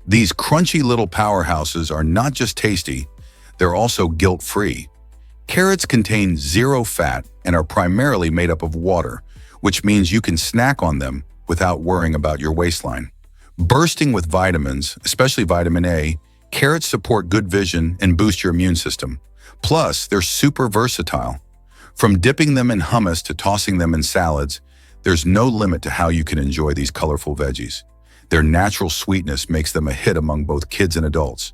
These crunchy little powerhouses are not just tasty, they're also guilt-free. Carrots contain zero fat and are primarily made up of water, which means you can snack on them without worrying about your waistline. Bursting with vitamins, especially vitamin A, carrots support good vision and boost your immune system. Plus, they're super versatile. From dipping them in hummus to tossing them in salads, there's no limit to how you can enjoy these colorful veggies. Their natural sweetness makes them a hit among both kids and adults.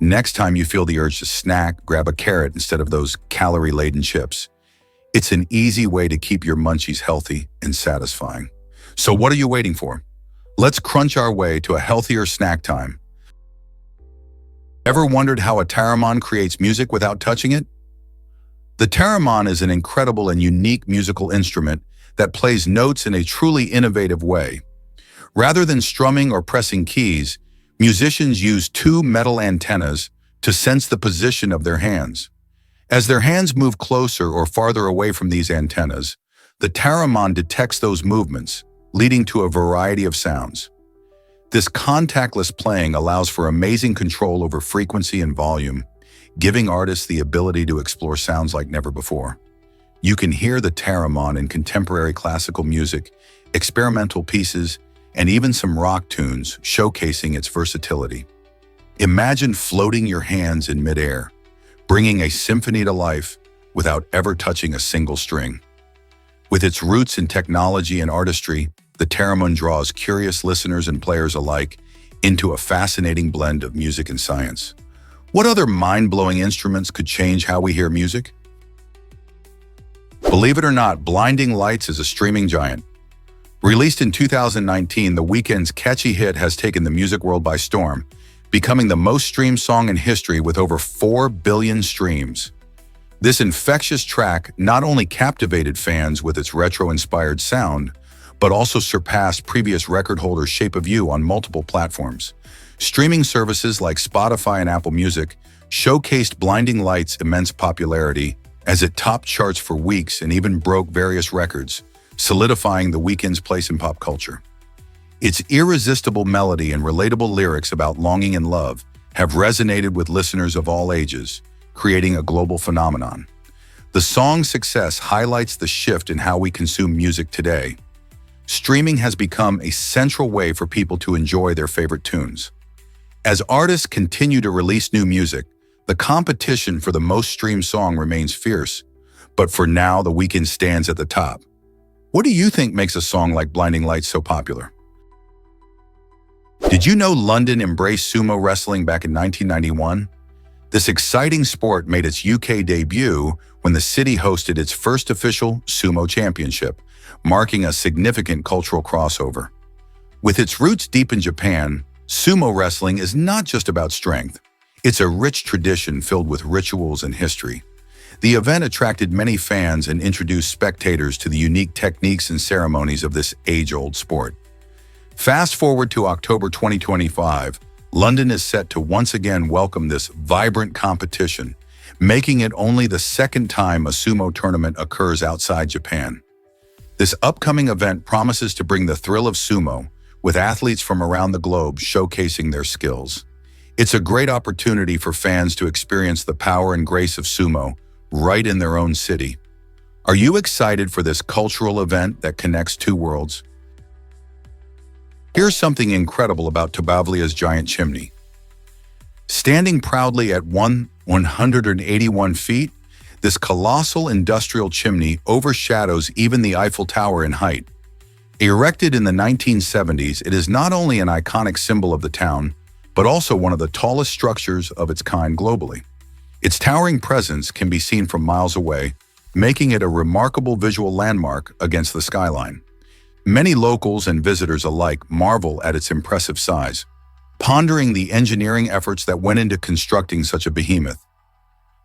Next time you feel the urge to snack, grab a carrot instead of those calorie-laden chips. It's an easy way to keep your munchies healthy and satisfying. So what are you waiting for? Let's crunch our way to a healthier snack time. Ever wondered how a theremin creates music without touching it? The theremin is an incredible and unique musical instrument that plays notes in a truly innovative way. Rather than strumming or pressing keys, musicians use two metal antennas to sense the position of their hands. As their hands move closer or farther away from these antennas, the theremin detects those movements, leading to a variety of sounds. This contactless playing allows for amazing control over frequency and volume, giving artists the ability to explore sounds like never before. You can hear the theremin in contemporary classical music, experimental pieces, and even some rock tunes, showcasing its versatility. Imagine floating your hands in midair, bringing a symphony to life without ever touching a single string. With its roots in technology and artistry, the theremin draws curious listeners and players alike into a fascinating blend of music and science. What other mind-blowing instruments could change how we hear music? Believe it or not, Blinding Lights is a streaming giant. Released in 2019, The Weeknd's catchy hit has taken the music world by storm, becoming the most streamed song in history with over 4 billion streams. This infectious track not only captivated fans with its retro-inspired sound, but also surpassed previous record holder Shape of You on multiple platforms. Streaming services like Spotify and Apple Music showcased Blinding Lights' immense popularity as it topped charts for weeks and even broke various records, solidifying The Weeknd's place in pop culture. Its irresistible melody and relatable lyrics about longing and love have resonated with listeners of all ages, creating a global phenomenon. The song's success highlights the shift in how we consume music today. Streaming has become a central way for people to enjoy their favorite tunes. As artists continue to release new music, the competition for the most streamed song remains fierce, but for now, The Weeknd stands at the top. What do you think makes a song like Blinding Lights so popular? Did you know London embraced sumo wrestling back in 1991? This exciting sport made its UK debut when the city hosted its first official sumo championship, marking a significant cultural crossover. With its roots deep in Japan, sumo wrestling is not just about strength. It's a rich tradition filled with rituals and history. The event attracted many fans and introduced spectators to the unique techniques and ceremonies of this age-old sport. Fast forward to October 2025, London is set to once again welcome this vibrant competition, making it only the second time a sumo tournament occurs outside Japan. This upcoming event promises to bring the thrill of sumo, with athletes from around the globe showcasing their skills. It's a great opportunity for fans to experience the power and grace of sumo right in their own city. Are you excited for this cultural event that connects two worlds? Here's something incredible about Tobavlia's giant chimney. Standing proudly at 181 feet, this colossal industrial chimney overshadows even the Eiffel Tower in height. Erected in the 1970s, it is not only an iconic symbol of the town, but also one of the tallest structures of its kind globally. Its towering presence can be seen from miles away, making it a remarkable visual landmark against the skyline. Many locals and visitors alike marvel at its impressive size, pondering the engineering efforts that went into constructing such a behemoth.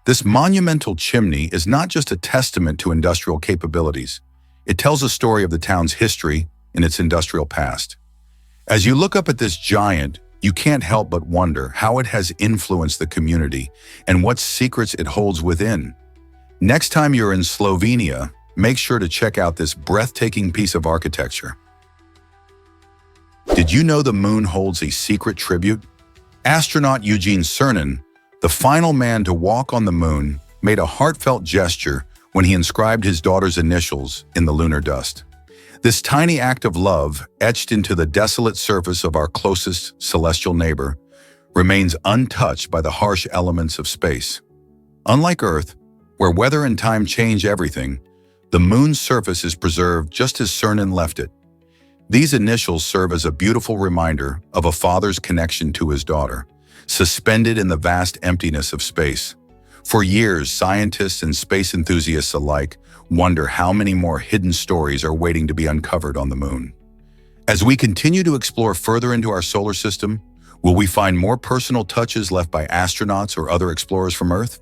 This monumental chimney is not just a testament to industrial capabilities. It tells a story of the town's history and its industrial past. As you look up at this giant, you can't help but wonder how it has influenced the community and what secrets it holds within. Next time you're in Slovenia, make sure to check out this breathtaking piece of architecture. Did you know the moon holds a secret tribute? Astronaut Eugene Cernan, the final man to walk on the moon, made a heartfelt gesture when he inscribed his daughter's initials in the lunar dust. This tiny act of love, etched into the desolate surface of our closest celestial neighbor, remains untouched by the harsh elements of space. Unlike Earth, where weather and time change everything, the moon's surface is preserved just as Cernan left it. These initials serve as a beautiful reminder of a father's connection to his daughter, suspended in the vast emptiness of space. For years, scientists and space enthusiasts alike wonder how many more hidden stories are waiting to be uncovered on the moon. As we continue to explore further into our solar system, will we find more personal touches left by astronauts or other explorers from Earth?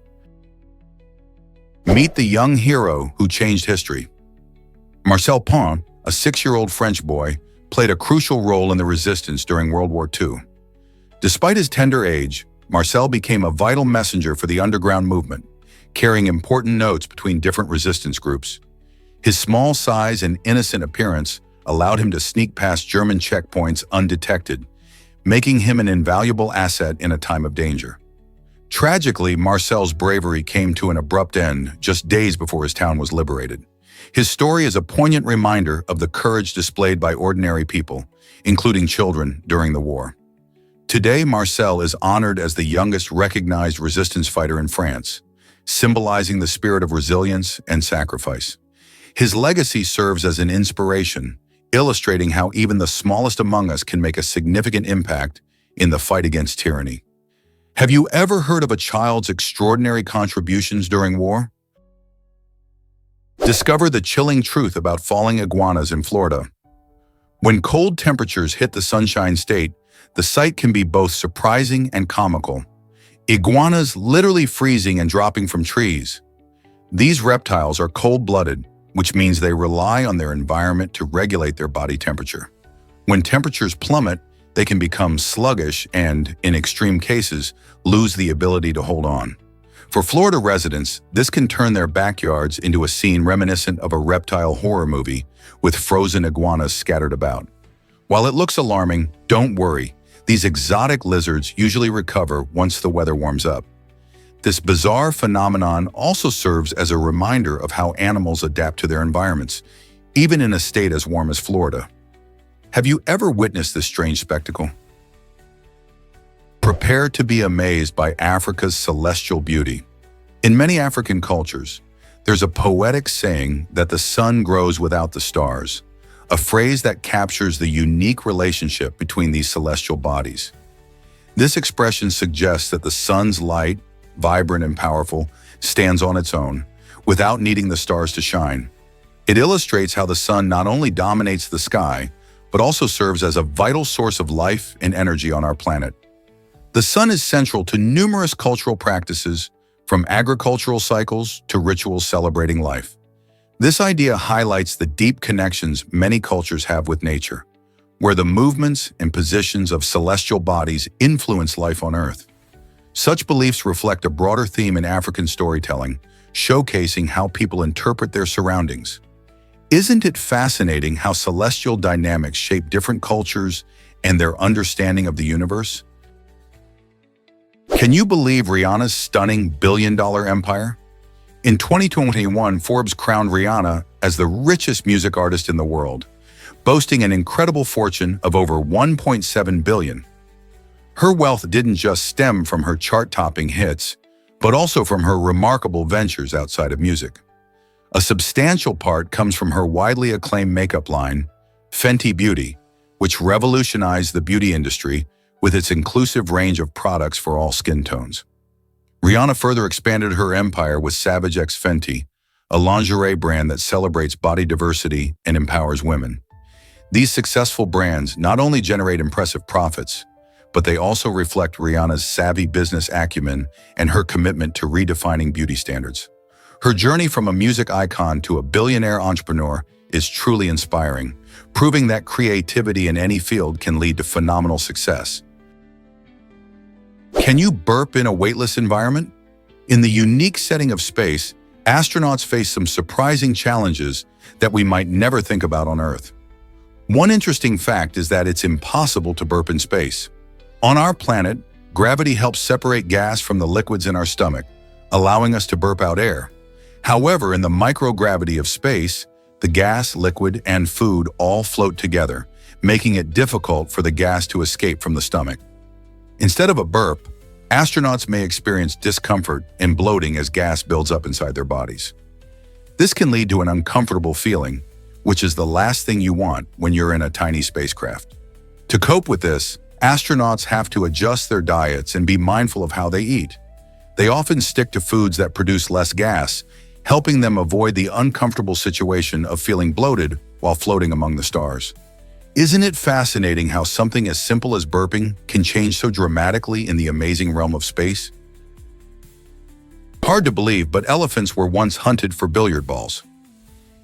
Meet the young hero who changed history. Marcel Pain, a 6-year-old French boy, played a crucial role in the resistance during World War II. Despite his tender age, Marcel became a vital messenger for the underground movement, carrying important notes between different resistance groups. His small size and innocent appearance allowed him to sneak past German checkpoints undetected, making him an invaluable asset in a time of danger. Tragically, Marcel's bravery came to an abrupt end just days before his town was liberated. His story is a poignant reminder of the courage displayed by ordinary people, including children, during the war. Today, Marcel is honored as the youngest recognized resistance fighter in France, symbolizing the spirit of resilience and sacrifice. His legacy serves as an inspiration, illustrating how even the smallest among us can make a significant impact in the fight against tyranny. Have you ever heard of a child's extraordinary contributions during war? Discover the chilling truth about falling iguanas in Florida. When cold temperatures hit the Sunshine State, the sight can be both surprising and comical. Iguanas literally freezing and dropping from trees. These reptiles are cold-blooded, which means they rely on their environment to regulate their body temperature. When temperatures plummet, they can become sluggish and, in extreme cases, lose the ability to hold on. For Florida residents, this can turn their backyards into a scene reminiscent of a reptile horror movie, with frozen iguanas scattered about. While it looks alarming, don't worry. These exotic lizards usually recover once the weather warms up. This bizarre phenomenon also serves as a reminder of how animals adapt to their environments, even in a state as warm as Florida. Have you ever witnessed this strange spectacle? Prepare to be amazed by Africa's celestial beauty. In many African cultures, there's a poetic saying that the sun grows without the stars, a phrase that captures the unique relationship between these celestial bodies. This expression suggests that the sun's light, vibrant and powerful, stands on its own, without needing the stars to shine. It illustrates how the sun not only dominates the sky, but also serves as a vital source of life and energy on our planet. The sun is central to numerous cultural practices, from agricultural cycles to rituals celebrating life. This idea highlights the deep connections many cultures have with nature, where the movements and positions of celestial bodies influence life on Earth. Such beliefs reflect a broader theme in African storytelling, showcasing how people interpret their surroundings. Isn't it fascinating how celestial dynamics shape different cultures and their understanding of the universe? Can you believe Rihanna's stunning billion-dollar empire? In 2021, Forbes crowned Rihanna as the richest music artist in the world, boasting an incredible fortune of over $1.7 billion. Her wealth didn't just stem from her chart-topping hits, but also from her remarkable ventures outside of music. A substantial part comes from her widely acclaimed makeup line, Fenty Beauty, which revolutionized the beauty industry with its inclusive range of products for all skin tones. Rihanna further expanded her empire with Savage X Fenty, a lingerie brand that celebrates body diversity and empowers women. These successful brands not only generate impressive profits, but they also reflect Rihanna's savvy business acumen and her commitment to redefining beauty standards. Her journey from a music icon to a billionaire entrepreneur is truly inspiring, proving that creativity in any field can lead to phenomenal success. Can you burp in a weightless environment? In the unique setting of space, astronauts face some surprising challenges that we might never think about on Earth. One interesting fact is that it's impossible to burp in space. On our planet, gravity helps separate gas from the liquids in our stomach, allowing us to burp out air. However, in the microgravity of space, the gas, liquid, and food all float together, making it difficult for the gas to escape from the stomach. Instead of a burp, astronauts may experience discomfort and bloating as gas builds up inside their bodies. This can lead to an uncomfortable feeling, which is the last thing you want when you're in a tiny spacecraft. To cope with this, astronauts have to adjust their diets and be mindful of how they eat. They often stick to foods that produce less gas, helping them avoid the uncomfortable situation of feeling bloated while floating among the stars. Isn't it fascinating how something as simple as burping can change so dramatically in the amazing realm of space? Hard to believe, but elephants were once hunted for billiard balls.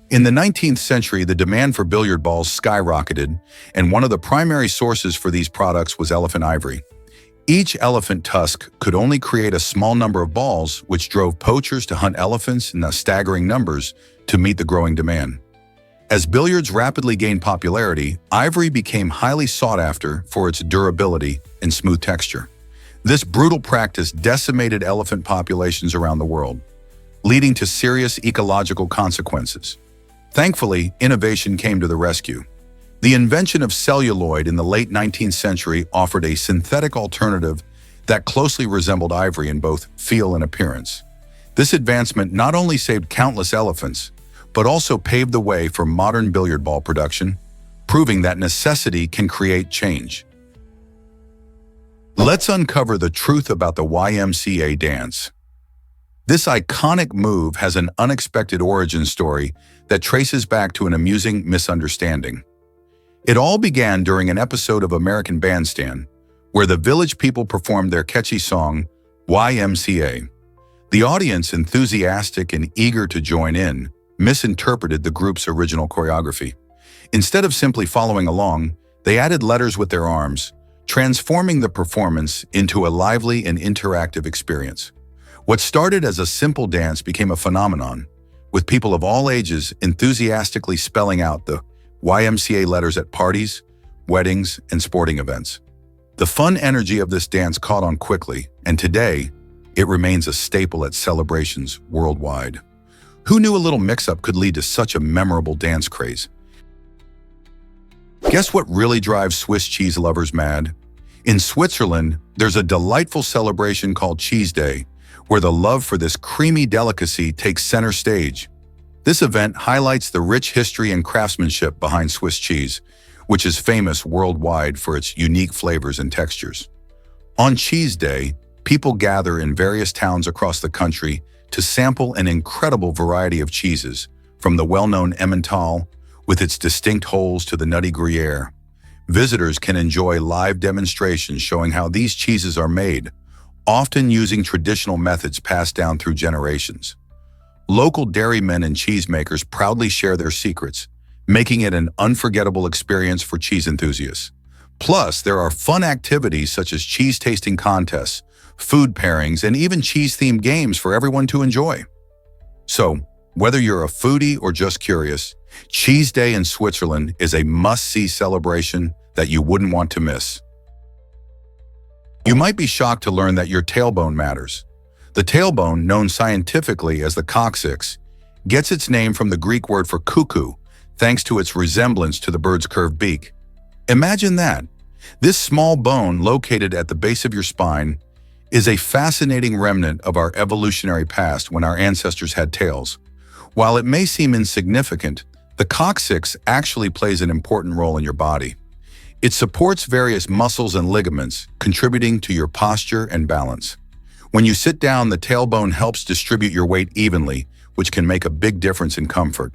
In the 19th century, the demand for billiard balls skyrocketed, and one of the primary sources for these products was elephant ivory. Each elephant tusk could only create a small number of balls, which drove poachers to hunt elephants in staggering numbers to meet the growing demand. As billiards rapidly gained popularity, ivory became highly sought after for its durability and smooth texture. This brutal practice decimated elephant populations around the world, leading to serious ecological consequences. Thankfully, innovation came to the rescue. The invention of celluloid in the late 19th century offered a synthetic alternative that closely resembled ivory in both feel and appearance. This advancement not only saved countless elephants, but also paved the way for modern billiard ball production, proving that necessity can create change. Let's uncover the truth about the YMCA dance. This iconic move has an unexpected origin story that traces back to an amusing misunderstanding. It all began during an episode of American Bandstand, where the village people performed their catchy song, YMCA. The audience, enthusiastic and eager to join in, misinterpreted the group's original choreography. Instead of simply following along, they added letters with their arms, transforming the performance into a lively and interactive experience. What started as a simple dance became a phenomenon, with people of all ages enthusiastically spelling out the YMCA letters at parties, weddings, and sporting events. The fun energy of this dance caught on quickly, and today, it remains a staple at celebrations worldwide. Who knew a little mix-up could lead to such a memorable dance craze? Guess what really drives Swiss cheese lovers mad? In Switzerland, there's a delightful celebration called Cheese Day, where the love for this creamy delicacy takes center stage. This event highlights the rich history and craftsmanship behind Swiss cheese, which is famous worldwide for its unique flavors and textures. On Cheese Day, people gather in various towns across the country to sample an incredible variety of cheeses, from the well-known Emmental, with its distinct holes, to the nutty Gruyere. Visitors can enjoy live demonstrations showing how these cheeses are made, often using traditional methods passed down through generations. Local dairymen and cheesemakers proudly share their secrets, making it an unforgettable experience for cheese enthusiasts. Plus, there are fun activities such as cheese tasting contests, food pairings, and even cheese-themed games for everyone to enjoy. So, whether you're a foodie or just curious, Cheese Day in Switzerland is a must-see celebration that you wouldn't want to miss. You might be shocked to learn that your tailbone matters. The tailbone, known scientifically as the coccyx, gets its name from the Greek word for cuckoo, thanks to its resemblance to the bird's curved beak. Imagine that. This small bone located at the base of your spine is a fascinating remnant of our evolutionary past when our ancestors had tails. While it may seem insignificant, the coccyx actually plays an important role in your body. It supports various muscles and ligaments, contributing to your posture and balance. When you sit down, the tailbone helps distribute your weight evenly, which can make a big difference in comfort.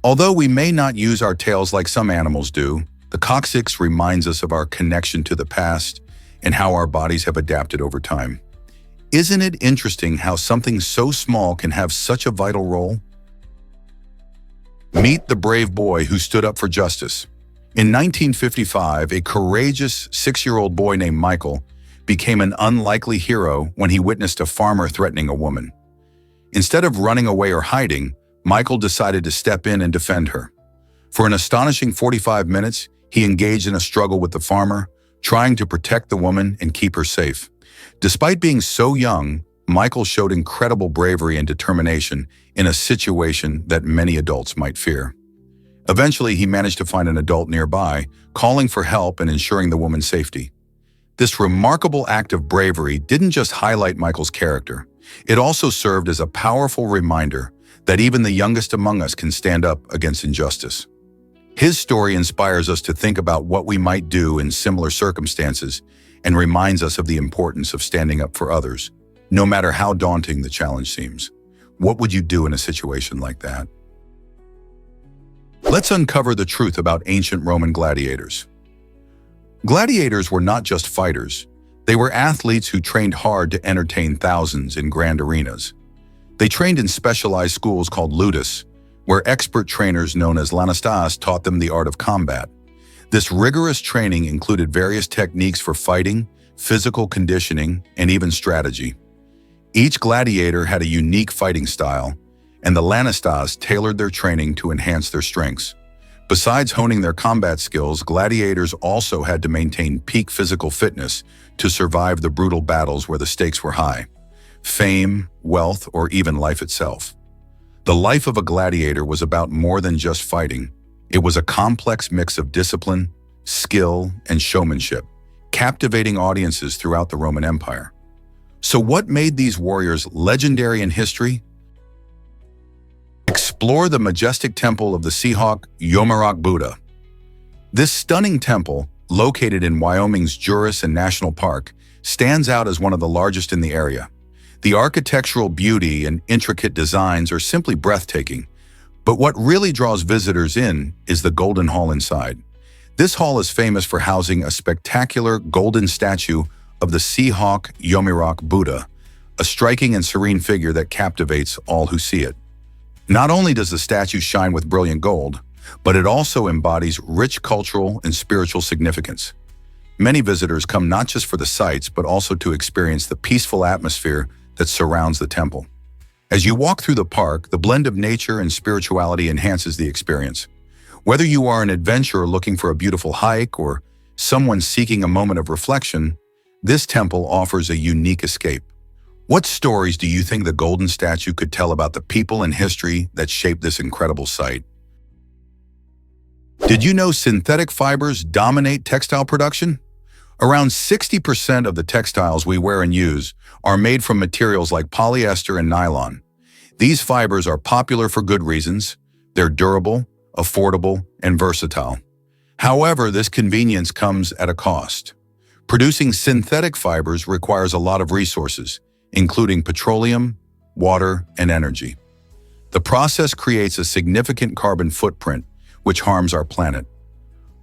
Although we may not use our tails like some animals do, the coccyx reminds us of our connection to the past and how our bodies have adapted over time. Isn't it interesting how something so small can have such a vital role? Meet the brave boy who stood up for justice. In 1955, a courageous 6-year-old boy named Michael became an unlikely hero when he witnessed a farmer threatening a woman. Instead of running away or hiding, Michael decided to step in and defend her. For an astonishing 45 minutes, he engaged in a struggle with the farmer, trying to protect the woman and keep her safe. Despite being so young, Michael showed incredible bravery and determination in a situation that many adults might fear. Eventually, he managed to find an adult nearby, calling for help and ensuring the woman's safety. This remarkable act of bravery didn't just highlight Michael's character. It also served as a powerful reminder that even the youngest among us can stand up against injustice. His story inspires us to think about what we might do in similar circumstances and reminds us of the importance of standing up for others, no matter how daunting the challenge seems. What would you do in a situation like that? Let's uncover the truth about ancient Roman gladiators. Gladiators were not just fighters. They were athletes who trained hard to entertain thousands in grand arenas. They trained in specialized schools called ludus, where expert trainers known as lanistas taught them the art of combat. This rigorous training included various techniques for fighting, physical conditioning, and even strategy. Each gladiator had a unique fighting style, and the lanistas tailored their training to enhance their strengths. Besides honing their combat skills, gladiators also had to maintain peak physical fitness to survive the brutal battles where the stakes were high: fame, wealth, or even life itself. The life of a gladiator was about more than just fighting. It was a complex mix of discipline, skill, and showmanship, captivating audiences throughout the Roman Empire. So what made these warriors legendary in history? Explore the majestic temple of the Seahawk Yomirock Buddha. This stunning temple, located in Wyoming's Jurison National Park, stands out as one of the largest in the area. The architectural beauty and intricate designs are simply breathtaking, but what really draws visitors in is the Golden Hall inside. This hall is famous for housing a spectacular golden statue of the Seahawk Yomirock Buddha, a striking and serene figure that captivates all who see it. Not only does the statue shine with brilliant gold, but it also embodies rich cultural and spiritual significance. Many visitors come not just for the sights, but also to experience the peaceful atmosphere that surrounds the temple. As you walk through the park, the blend of nature and spirituality enhances the experience. Whether you are an adventurer looking for a beautiful hike or someone seeking a moment of reflection, this temple offers a unique escape. What stories do you think the golden statue could tell about the people and history that shaped this incredible site? Did you know synthetic fibers dominate textile production? Around 60% of the textiles we wear and use are made from materials like polyester and nylon. These fibers are popular for good reasons. They're durable, affordable, and versatile. However, this convenience comes at a cost. Producing synthetic fibers requires a lot of resources, including petroleum, water, and energy. The process creates a significant carbon footprint, which harms our planet.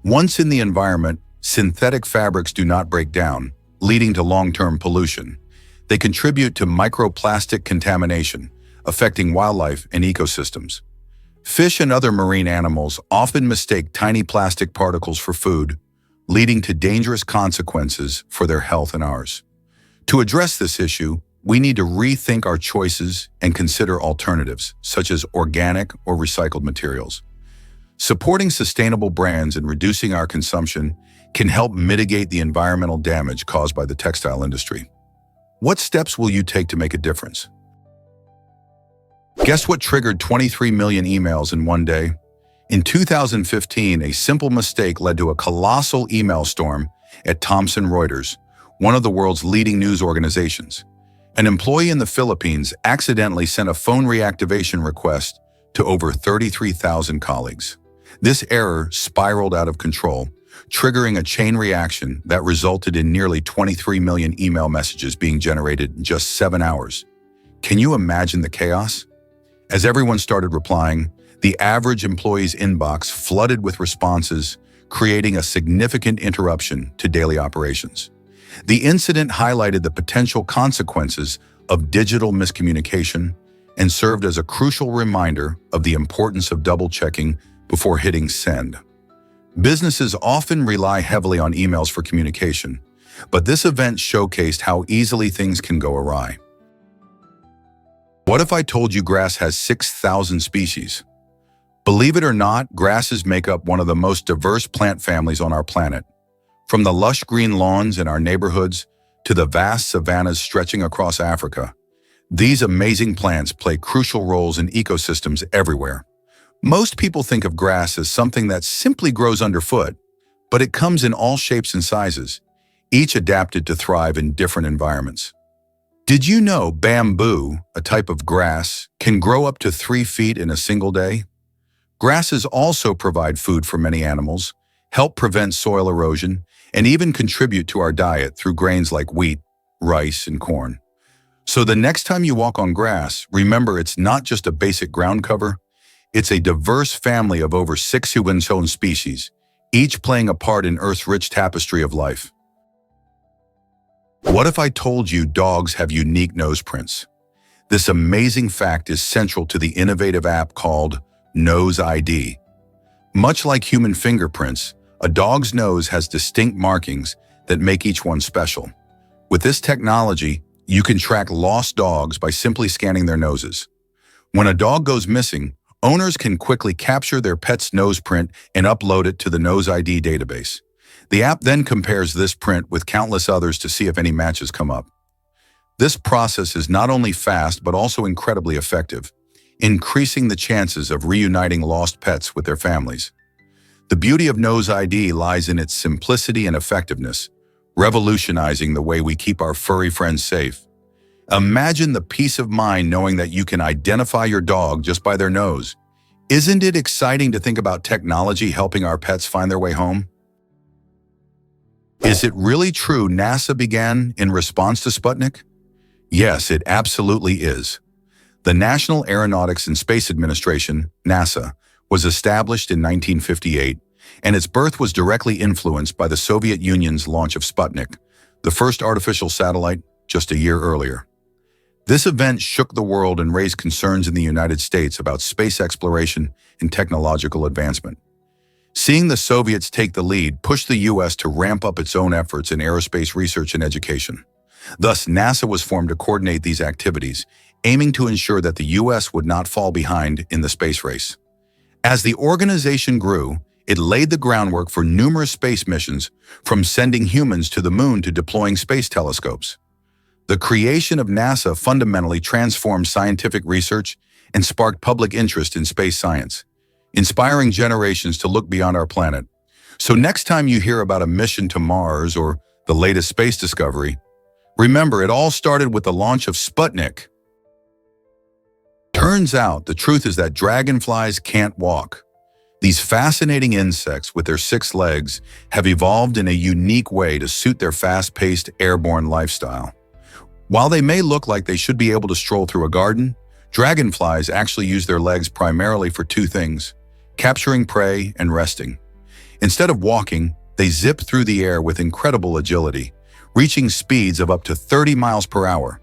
Once in the environment, synthetic fabrics do not break down, leading to long-term pollution. They contribute to microplastic contamination, affecting wildlife and ecosystems. Fish and other marine animals often mistake tiny plastic particles for food, leading to dangerous consequences for their health and ours. To address this issue, we need to rethink our choices and consider alternatives, such as organic or recycled materials. Supporting sustainable brands and reducing our consumption can help mitigate the environmental damage caused by the textile industry. What steps will you take to make a difference? Guess what triggered 23 million emails in one day? In 2015, a simple mistake led to a colossal email storm at Thomson Reuters, one of the world's leading news organizations. An employee in the Philippines accidentally sent a phone reactivation request to over 33,000 colleagues. This error spiraled out of control, triggering a chain reaction that resulted in nearly 23 million email messages being generated in just 7 hours. Can you imagine the chaos? As everyone started replying, the average employee's inbox flooded with responses, creating a significant interruption to daily operations. The incident highlighted the potential consequences of digital miscommunication and served as a crucial reminder of the importance of double-checking before hitting send. Businesses often rely heavily on emails for communication, but this event showcased how easily things can go awry. What if I told you grass has 6,000 species? Believe it or not, grasses make up one of the most diverse plant families on our planet. From the lush green lawns in our neighborhoods to the vast savannas stretching across Africa, these amazing plants play crucial roles in ecosystems everywhere. Most people think of grass as something that simply grows underfoot, but it comes in all shapes and sizes, each adapted to thrive in different environments. Did you know bamboo, a type of grass, can grow up to 3 feet in a single day? Grasses also provide food for many animals, help prevent soil erosion, and even contribute to our diet through grains like wheat, rice, and corn. So the next time you walk on grass, remember it's not just a basic ground cover, it's a diverse family of over 6 human species, each playing a part in Earth's rich tapestry of life. What if I told you dogs have unique nose prints? This amazing fact is central to the innovative app called Nose ID. Much like human fingerprints, a dog's nose has distinct markings that make each one special. With this technology, you can track lost dogs by simply scanning their noses. When a dog goes missing, owners can quickly capture their pet's nose print and upload it to the Nose ID database. The app then compares this print with countless others to see if any matches come up. This process is not only fast but also incredibly effective, increasing the chances of reuniting lost pets with their families. The beauty of Nose ID lies in its simplicity and effectiveness, revolutionizing the way we keep our furry friends safe. Imagine the peace of mind knowing that you can identify your dog just by their nose. Isn't it exciting to think about technology helping our pets find their way home? Is it really true NASA began in response to Sputnik? Yes, it absolutely is. The National Aeronautics and Space Administration, NASA, was established in 1958, and its birth was directly influenced by the Soviet Union's launch of Sputnik, the first artificial satellite, just a year earlier. This event shook the world and raised concerns in the United States about space exploration and technological advancement. Seeing the Soviets take the lead pushed the U.S. to ramp up its own efforts in aerospace research and education. Thus, NASA was formed to coordinate these activities, aiming to ensure that the U.S. would not fall behind in the space race. As the organization grew, it laid the groundwork for numerous space missions, from sending humans to the moon to deploying space telescopes. The creation of NASA fundamentally transformed scientific research and sparked public interest in space science, inspiring generations to look beyond our planet. So next time you hear about a mission to Mars or the latest space discovery, remember it all started with the launch of Sputnik. Turns out the truth is that dragonflies can't walk. These fascinating insects with their 6 legs have evolved in a unique way to suit their fast-paced airborne lifestyle. While they may look like they should be able to stroll through a garden, dragonflies actually use their legs primarily for 2 things: capturing prey and resting. Instead of walking, they zip through the air with incredible agility, reaching speeds of up to 30 miles per hour.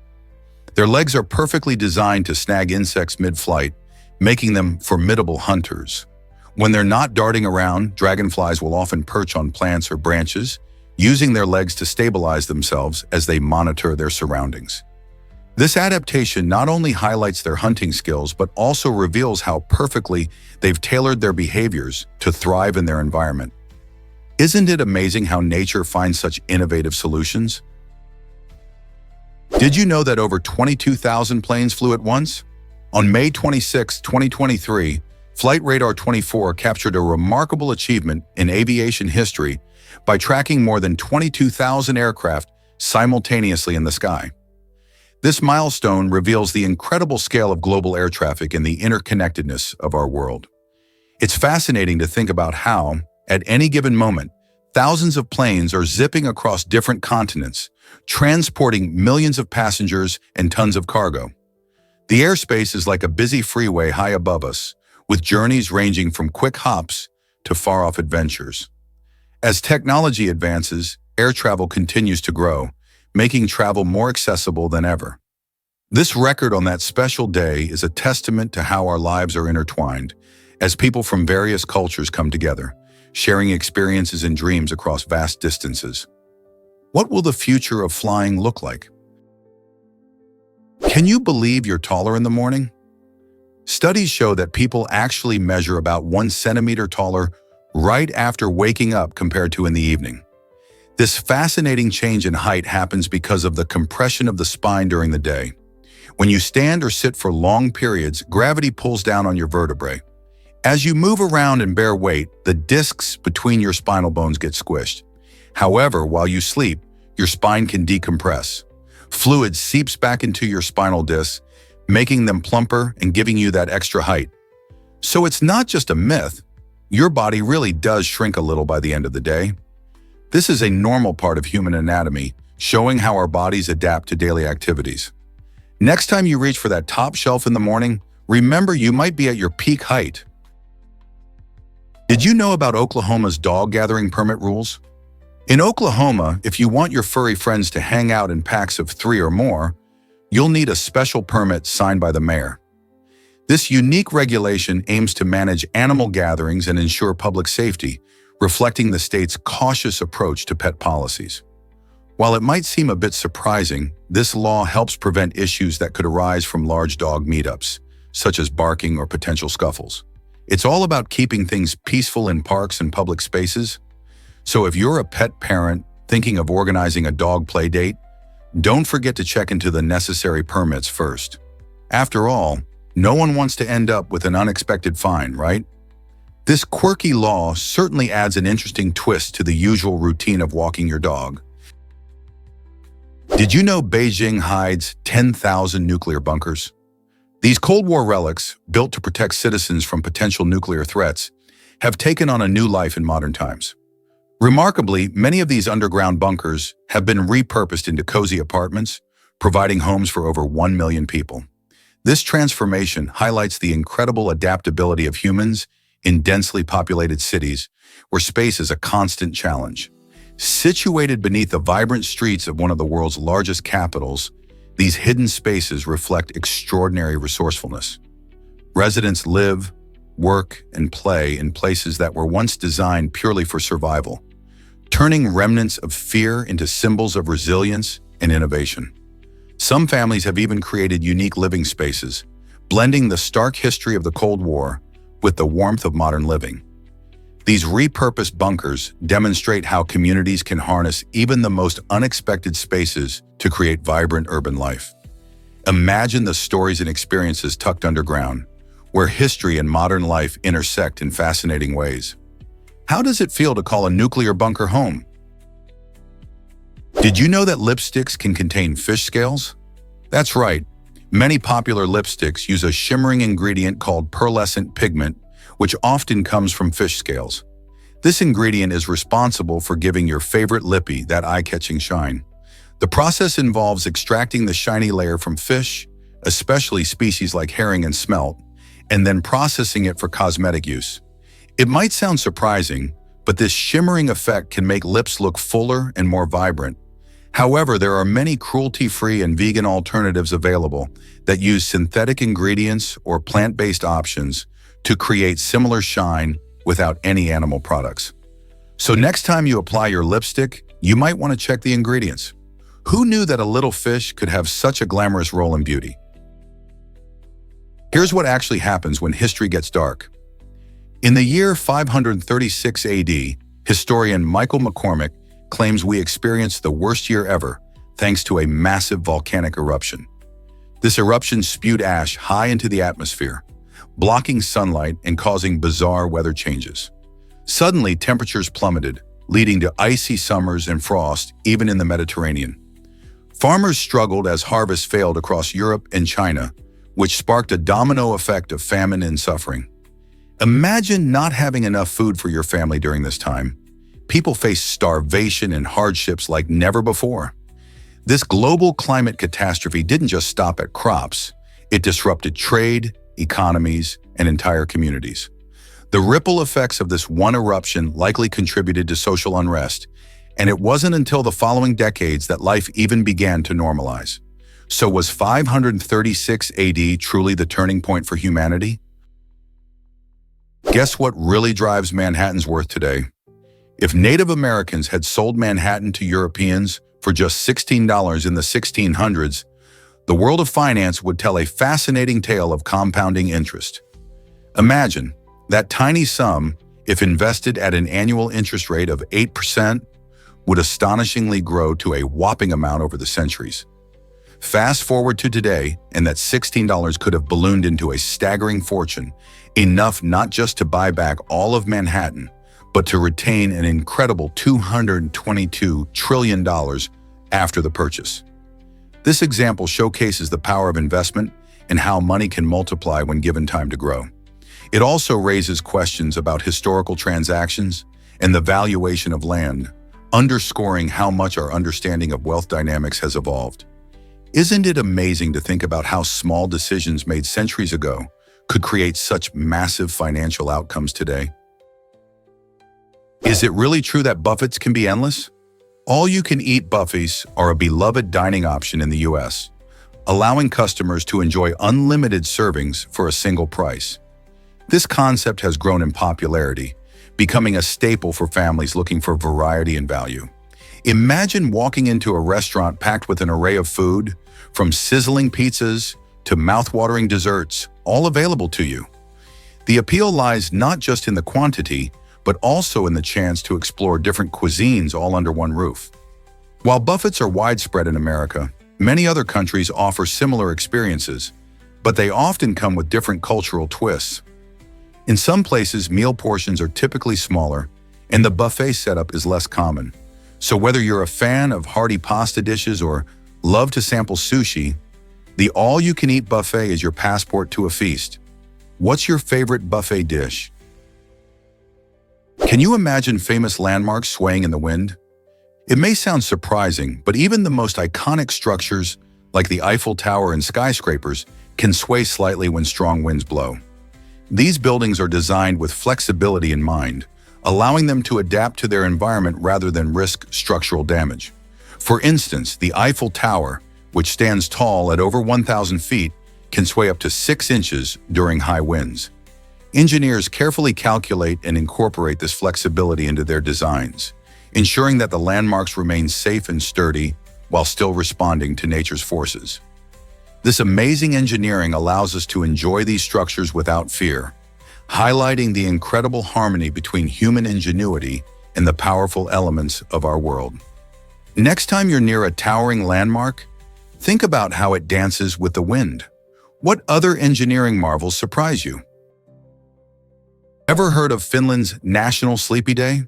Their legs are perfectly designed to snag insects mid-flight, making them formidable hunters. When they're not darting around, dragonflies will often perch on plants or branches, using their legs to stabilize themselves as they monitor their surroundings. This adaptation not only highlights their hunting skills, but also reveals how perfectly they've tailored their behaviors to thrive in their environment. Isn't it amazing how nature finds such innovative solutions? Did you know that over 22,000 planes flew at once? On May 26, 2023, Flight Radar 24 captured a remarkable achievement in aviation history by tracking more than 22,000 aircraft simultaneously in the sky. This milestone reveals the incredible scale of global air traffic and the interconnectedness of our world. It's fascinating to think about how, at any given moment, thousands of planes are zipping across different continents, transporting millions of passengers and tons of cargo. The airspace is like a busy freeway high above us, with journeys ranging from quick hops to far-off adventures. As technology advances, air travel continues to grow, making travel more accessible than ever. This record on that special day is a testament to how our lives are intertwined, as people from various cultures come together, sharing experiences and dreams across vast distances. What will the future of flying look like? Can you believe you're taller in the morning? Studies show that people actually measure about 1 centimeter taller right after waking up compared to in the evening. This fascinating change in height happens because of the compression of the spine during the day. When you stand or sit for long periods, gravity pulls down on your vertebrae. As you move around and bear weight, the discs between your spinal bones get squished. However, while you sleep, your spine can decompress. Fluid seeps back into your spinal discs, making them plumper and giving you that extra height. So it's not just a myth. Your body really does shrink a little by the end of the day. This is a normal part of human anatomy, showing how our bodies adapt to daily activities. Next time you reach for that top shelf in the morning, remember you might be at your peak height. Did you know about Oklahoma's dog gathering permit rules? In Oklahoma, if you want your furry friends to hang out in packs of 3 or more, you'll need a special permit signed by the mayor. This unique regulation aims to manage animal gatherings and ensure public safety, reflecting the state's cautious approach to pet policies. While it might seem a bit surprising, this law helps prevent issues that could arise from large dog meetups, such as barking or potential scuffles. It's all about keeping things peaceful in parks and public spaces. So if you're a pet parent thinking of organizing a dog play date, don't forget to check into the necessary permits first. After all, no one wants to end up with an unexpected fine, right? This quirky law certainly adds an interesting twist to the usual routine of walking your dog. Did you know Beijing hides 10,000 nuclear bunkers? These Cold War relics, built to protect citizens from potential nuclear threats, have taken on a new life in modern times. Remarkably, many of these underground bunkers have been repurposed into cozy apartments, providing homes for over 1 million people. This transformation highlights the incredible adaptability of humans in densely populated cities, where space is a constant challenge. Situated beneath the vibrant streets of one of the world's largest capitals, these hidden spaces reflect extraordinary resourcefulness. Residents live, work, and play in places that were once designed purely for survival, turning remnants of fear into symbols of resilience and innovation. Some families have even created unique living spaces, blending the stark history of the Cold War with the warmth of modern living. These repurposed bunkers demonstrate how communities can harness even the most unexpected spaces to create vibrant urban life. Imagine the stories and experiences tucked underground, where history and modern life intersect in fascinating ways. How does it feel to call a nuclear bunker home? Did you know that lipsticks can contain fish scales? That's right. Many popular lipsticks use a shimmering ingredient called pearlescent pigment, which often comes from fish scales. This ingredient is responsible for giving your favorite lippy that eye-catching shine. The process involves extracting the shiny layer from fish, especially species like herring and smelt, and then processing it for cosmetic use. It might sound surprising, but this shimmering effect can make lips look fuller and more vibrant. However, there are many cruelty-free and vegan alternatives available that use synthetic ingredients or plant-based options to create similar shine without any animal products. So next time you apply your lipstick, you might want to check the ingredients. Who knew that a little fish could have such a glamorous role in beauty? Here's what actually happens when history gets dark. In the year 536 AD, historian Michael McCormick claims we experienced the worst year ever thanks to a massive volcanic eruption. This eruption spewed ash high into the atmosphere, blocking sunlight and causing bizarre weather changes. Suddenly, temperatures plummeted, leading to icy summers and frost even in the Mediterranean. Farmers struggled as harvests failed across Europe and China, which sparked a domino effect of famine and suffering. Imagine not having enough food for your family during this time. People faced starvation and hardships like never before. This global climate catastrophe didn't just stop at crops. It disrupted trade, economies, and entire communities. The ripple effects of this one eruption likely contributed to social unrest, and it wasn't until the following decades that life even began to normalize. So was 536 AD truly the turning point for humanity? Guess what really drives Manhattan's worth today? If Native Americans had sold Manhattan to Europeans for just $16 in the 1600s, the world of finance would tell a fascinating tale of compounding interest. Imagine that tiny sum, if invested at an annual interest rate of 8%, would astonishingly grow to a whopping amount over the centuries. Fast forward to today, and that $16 could have ballooned into a staggering fortune, enough not just to buy back all of Manhattan, but to retain an incredible $222 trillion after the purchase. This example showcases the power of investment and how money can multiply when given time to grow. It also raises questions about historical transactions and the valuation of land, underscoring how much our understanding of wealth dynamics has evolved. Isn't it amazing to think about how small decisions made centuries ago could create such massive financial outcomes today? Is it really true that buffets can be endless? All-you-can-eat buffets are a beloved dining option in the US, allowing customers to enjoy unlimited servings for a single price. This concept has grown in popularity, becoming a staple for families looking for variety and value. Imagine walking into a restaurant packed with an array of food, from sizzling pizzas to mouth-watering desserts, all available to you. The appeal lies not just in the quantity, but also in the chance to explore different cuisines all under one roof. While buffets are widespread in America, many other countries offer similar experiences, but they often come with different cultural twists. In some places, meal portions are typically smaller, and the buffet setup is less common. So whether you're a fan of hearty pasta dishes or love to sample sushi, the all-you-can-eat buffet is your passport to a feast. What's your favorite buffet dish? Can you imagine famous landmarks swaying in the wind? It may sound surprising, but even the most iconic structures, like the Eiffel Tower and skyscrapers, can sway slightly when strong winds blow. These buildings are designed with flexibility in mind, allowing them to adapt to their environment rather than risk structural damage. For instance, the Eiffel Tower, which stands tall at over 1,000 feet, can sway up to 6 inches during high winds. Engineers carefully calculate and incorporate this flexibility into their designs, ensuring that the landmarks remain safe and sturdy while still responding to nature's forces. This amazing engineering allows us to enjoy these structures without fear, highlighting the incredible harmony between human ingenuity and the powerful elements of our world. Next time you're near a towering landmark, think about how it dances with the wind. What other engineering marvels surprise you? Ever heard of Finland's National Sleepy Day?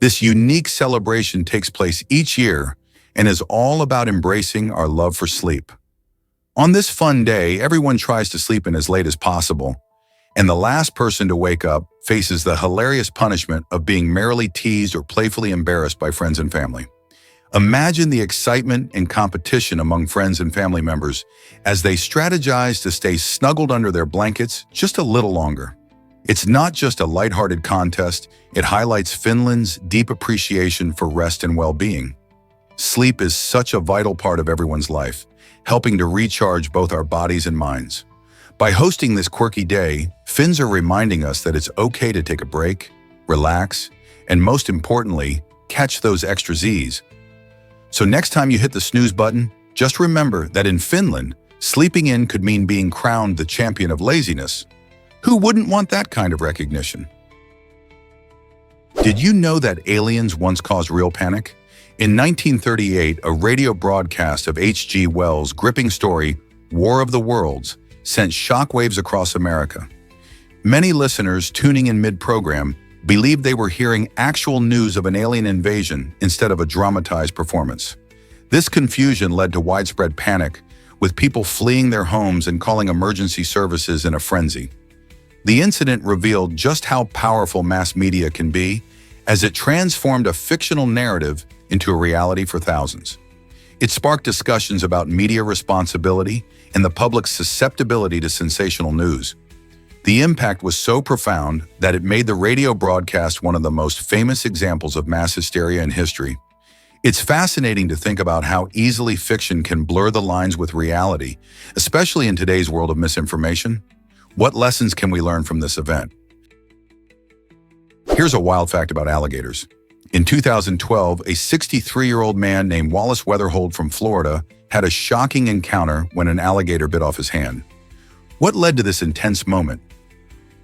This unique celebration takes place each year and is all about embracing our love for sleep. On this fun day, everyone tries to sleep in as late as possible, and the last person to wake up faces the hilarious punishment of being merrily teased or playfully embarrassed by friends and family. Imagine the excitement and competition among friends and family members as they strategize to stay snuggled under their blankets just a little longer. It's not just a lighthearted contest, it highlights Finland's deep appreciation for rest and well-being. Sleep is such a vital part of everyone's life, helping to recharge both our bodies and minds. By hosting this quirky day, Finns are reminding us that it's okay to take a break, relax, and most importantly, catch those extra Z's. So next time you hit the snooze button, just remember that in Finland, sleeping in could mean being crowned the champion of laziness. Who wouldn't want that kind of recognition? Did you know that aliens once caused real panic? In 1938, a radio broadcast of H.G. Wells' gripping story, War of the Worlds, sent shockwaves across America. Many listeners tuning in mid-program believed they were hearing actual news of an alien invasion instead of a dramatized performance. This confusion led to widespread panic, with people fleeing their homes and calling emergency services in a frenzy. The incident revealed just how powerful mass media can be, as it transformed a fictional narrative into a reality for thousands. It sparked discussions about media responsibility and the public's susceptibility to sensational news. The impact was so profound that it made the radio broadcast one of the most famous examples of mass hysteria in history. It's fascinating to think about how easily fiction can blur the lines with reality, especially in today's world of misinformation. What lessons can we learn from this event? Here's a wild fact about alligators. In 2012, a 63-year-old man named Wallace Weatherhold from Florida had a shocking encounter when an alligator bit off his hand. What led to this intense moment?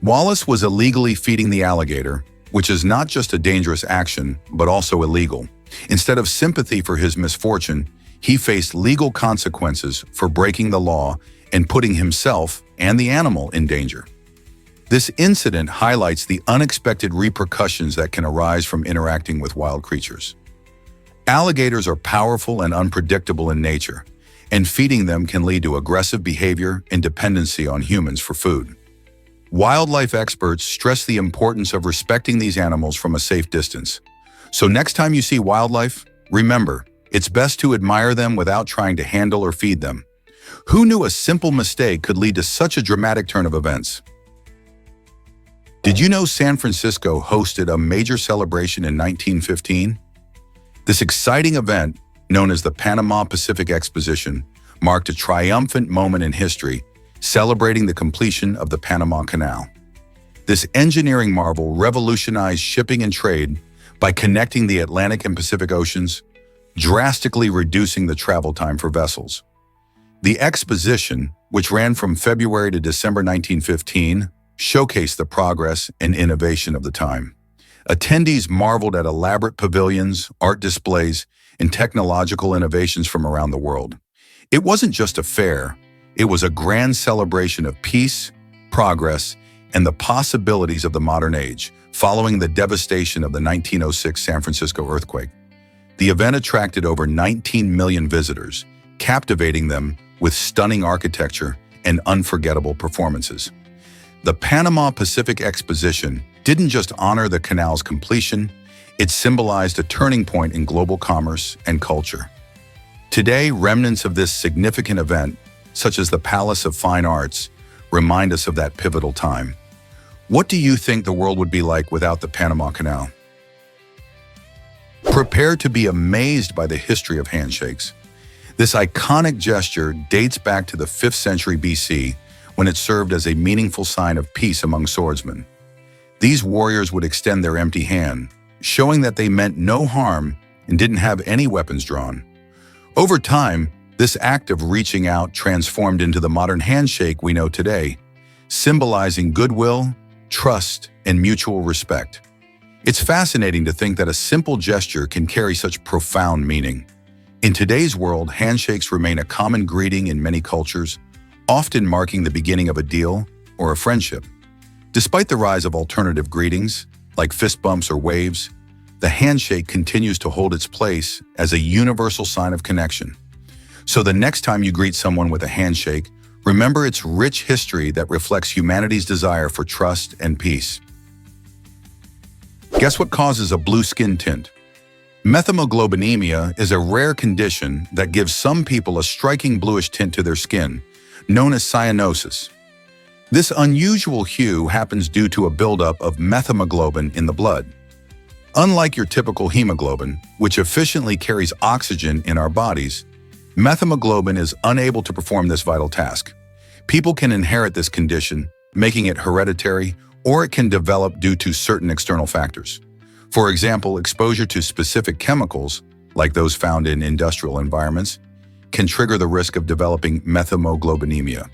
Wallace was illegally feeding the alligator, which is not just a dangerous action, but also illegal. Instead of sympathy for his misfortune, he faced legal consequences for breaking the law and putting himself and the animal in danger. This incident highlights the unexpected repercussions that can arise from interacting with wild creatures. Alligators are powerful and unpredictable in nature, and feeding them can lead to aggressive behavior and dependency on humans for food. Wildlife experts stress the importance of respecting these animals from a safe distance. So next time you see wildlife, remember, it's best to admire them without trying to handle or feed them. Who knew a simple mistake could lead to such a dramatic turn of events? Did you know San Francisco hosted a major celebration in 1915? This exciting event, known as the Panama Pacific Exposition, marked a triumphant moment in history, celebrating the completion of the Panama Canal. This engineering marvel revolutionized shipping and trade by connecting the Atlantic and Pacific Oceans, drastically reducing the travel time for vessels. The exposition, which ran from February to December 1915, showcased the progress and innovation of the time. Attendees marveled at elaborate pavilions, art displays, and technological innovations from around the world. It wasn't just a fair, it was a grand celebration of peace, progress, and the possibilities of the modern age, following the devastation of the 1906 San Francisco earthquake. The event attracted over 19 million visitors, captivating them with stunning architecture and unforgettable performances. The Panama Pacific Exposition didn't just honor the canal's completion, it symbolized a turning point in global commerce and culture. Today, remnants of this significant event, such as the Palace of Fine Arts, remind us of that pivotal time. What do you think the world would be like without the Panama Canal? Prepare to be amazed by the history of handshakes. This iconic gesture dates back to the 5th century BC, when it served as a meaningful sign of peace among swordsmen. These warriors would extend their empty hand, showing that they meant no harm and didn't have any weapons drawn. Over time, this act of reaching out transformed into the modern handshake we know today, symbolizing goodwill, trust, and mutual respect. It's fascinating to think that a simple gesture can carry such profound meaning. In today's world, handshakes remain a common greeting in many cultures, often marking the beginning of a deal or a friendship. Despite the rise of alternative greetings, like fist bumps or waves, the handshake continues to hold its place as a universal sign of connection. So the next time you greet someone with a handshake, remember its rich history that reflects humanity's desire for trust and peace. Guess what causes a blue skin tint? Methemoglobinemia is a rare condition that gives some people a striking bluish tint to their skin, known as cyanosis. This unusual hue happens due to a buildup of methemoglobin in the blood. Unlike your typical hemoglobin, which efficiently carries oxygen in our bodies, methemoglobin is unable to perform this vital task. People can inherit this condition, making it hereditary, or it can develop due to certain external factors. For example, exposure to specific chemicals, like those found in industrial environments, can trigger the risk of developing methemoglobinemia.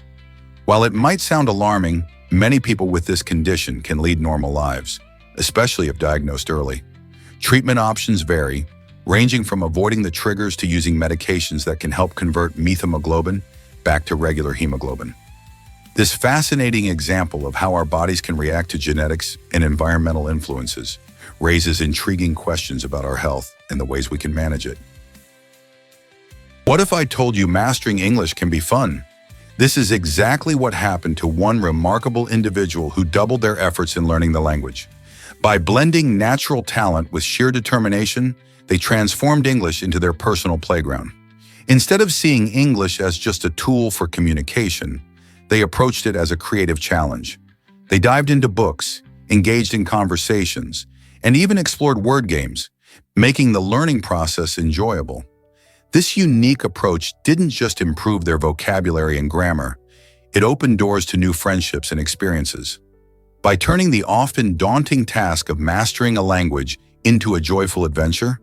While it might sound alarming, many people with this condition can lead normal lives, especially if diagnosed early. Treatment options vary, ranging from avoiding the triggers to using medications that can help convert methemoglobin back to regular hemoglobin. This fascinating example of how our bodies can react to genetics and environmental influences raises intriguing questions about our health and the ways we can manage it. What if I told you mastering English can be fun? This is exactly what happened to one remarkable individual who doubled their efforts in learning the language. By blending natural talent with sheer determination, they transformed English into their personal playground. Instead of seeing English as just a tool for communication, they approached it as a creative challenge. They dived into books, engaged in conversations, and even explored word games, making the learning process enjoyable. This unique approach didn't just improve their vocabulary and grammar, it opened doors to new friendships and experiences. By turning the often daunting task of mastering a language into a joyful adventure,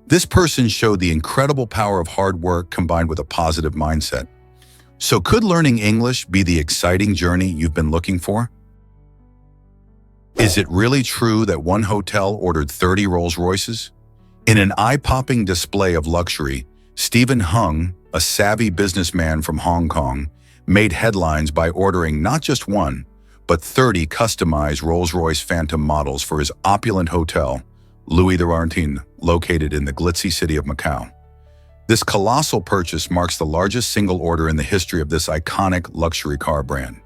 this person showed the incredible power of hard work combined with a positive mindset. So could learning English be the exciting journey you've been looking for? Is it really true that one hotel ordered 30 Rolls-Royces? In an eye-popping display of luxury, Stephen Hung, a savvy businessman from Hong Kong, made headlines by ordering not just one, but 30 customized Rolls-Royce Phantom models for his opulent hotel, Louis XIV, located in the glitzy city of Macau. This colossal purchase marks the largest single order in the history of this iconic luxury car brand.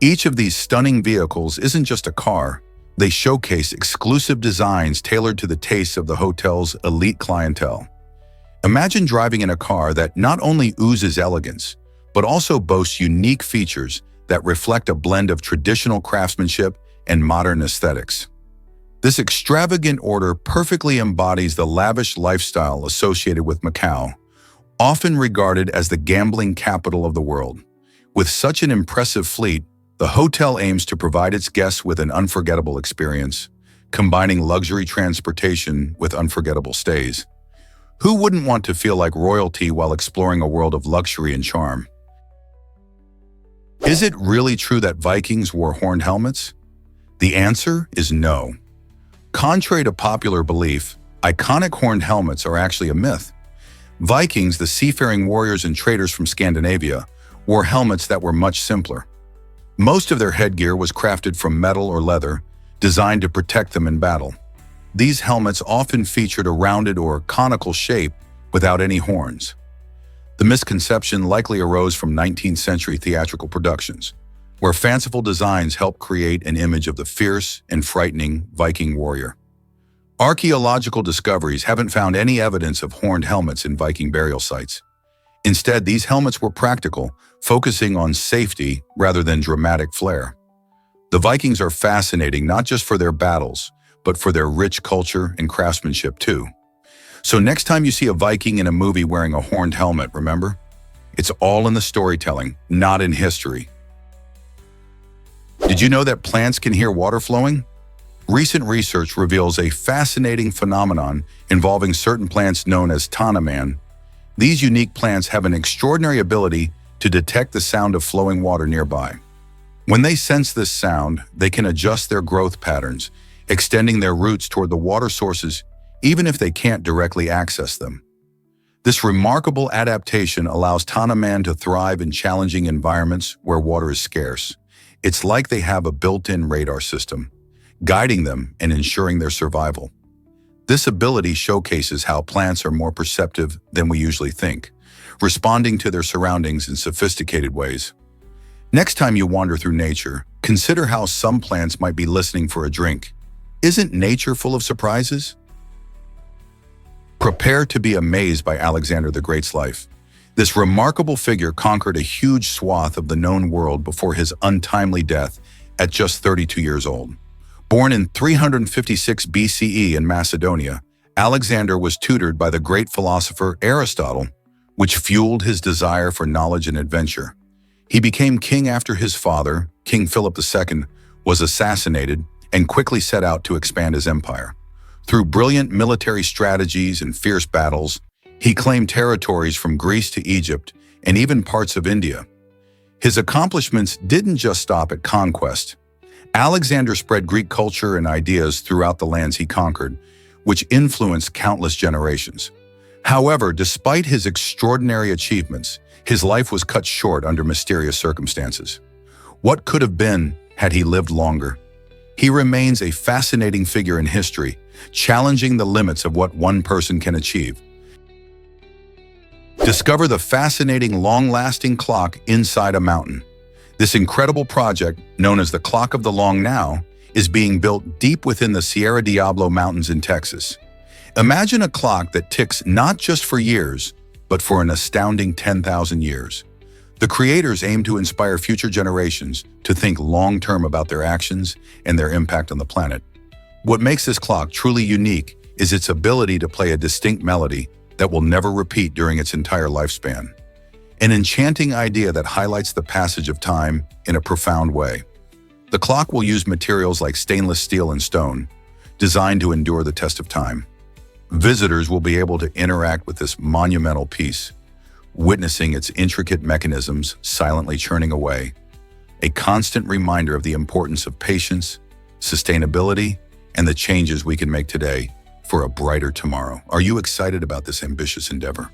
Each of these stunning vehicles isn't just a car, they showcase exclusive designs tailored to the tastes of the hotel's elite clientele. Imagine driving in a car that not only oozes elegance, but also boasts unique features that reflect a blend of traditional craftsmanship and modern aesthetics. This extravagant order perfectly embodies the lavish lifestyle associated with Macau, often regarded as the gambling capital of the world. With such an impressive fleet, the hotel aims to provide its guests with an unforgettable experience, combining luxury transportation with unforgettable stays. Who wouldn't want to feel like royalty while exploring a world of luxury and charm? Is it really true that Vikings wore horned helmets? The answer is no. Contrary to popular belief, iconic horned helmets are actually a myth. Vikings, the seafaring warriors and traders from Scandinavia, wore helmets that were much simpler. Most of their headgear was crafted from metal or leather, designed to protect them in battle. These helmets often featured a rounded or conical shape without any horns. The misconception likely arose from 19th century theatrical productions, where fanciful designs helped create an image of the fierce and frightening Viking warrior. Archaeological discoveries haven't found any evidence of horned helmets in Viking burial sites. Instead, these helmets were practical, focusing on safety rather than dramatic flair. The Vikings are fascinating not just for their battles, but for their rich culture and craftsmanship too. So next time you see a Viking in a movie wearing a horned helmet, remember? It's all in the storytelling, not in history. Did you know that plants can hear water flowing? Recent research reveals a fascinating phenomenon involving certain plants known as tanaman. These unique plants have an extraordinary ability to detect the sound of flowing water nearby. When they sense this sound, they can adjust their growth patterns, extending their roots toward the water sources even if they can't directly access them. This remarkable adaptation allows tanaman to thrive in challenging environments where water is scarce. It's like they have a built-in radar system, guiding them and ensuring their survival. This ability showcases how plants are more perceptive than we usually think, responding to their surroundings in sophisticated ways. Next time you wander through nature, consider how some plants might be listening for a drink. Isn't nature full of surprises? Prepare to be amazed by Alexander the Great's life. This remarkable figure conquered a huge swath of the known world before his untimely death at just 32 years old. Born in 356 BCE in Macedonia, Alexander was tutored by the great philosopher Aristotle, which fueled his desire for knowledge and adventure. He became king after his father, King Philip II, was assassinated and quickly set out to expand his empire. Through brilliant military strategies and fierce battles, he claimed territories from Greece to Egypt and even parts of India. His accomplishments didn't just stop at conquest. Alexander spread Greek culture and ideas throughout the lands he conquered, which influenced countless generations. However, despite his extraordinary achievements, his life was cut short under mysterious circumstances. What could have been had he lived longer? He remains a fascinating figure in history, challenging the limits of what one person can achieve. Discover the fascinating, long-lasting clock inside a mountain. This incredible project, known as the Clock of the Long Now, is being built deep within the Sierra Diablo Mountains in Texas. Imagine a clock that ticks not just for years, but for an astounding 10,000 years. The creators aim to inspire future generations to think long-term about their actions and their impact on the planet. What makes this clock truly unique is its ability to play a distinct melody that will never repeat during its entire lifespan. An enchanting idea that highlights the passage of time in a profound way. The clock will use materials like stainless steel and stone, designed to endure the test of time. Visitors will be able to interact with this monumental piece, witnessing its intricate mechanisms silently churning away, a constant reminder of the importance of patience, sustainability, and the changes we can make today for a brighter tomorrow. Are you excited about this ambitious endeavor?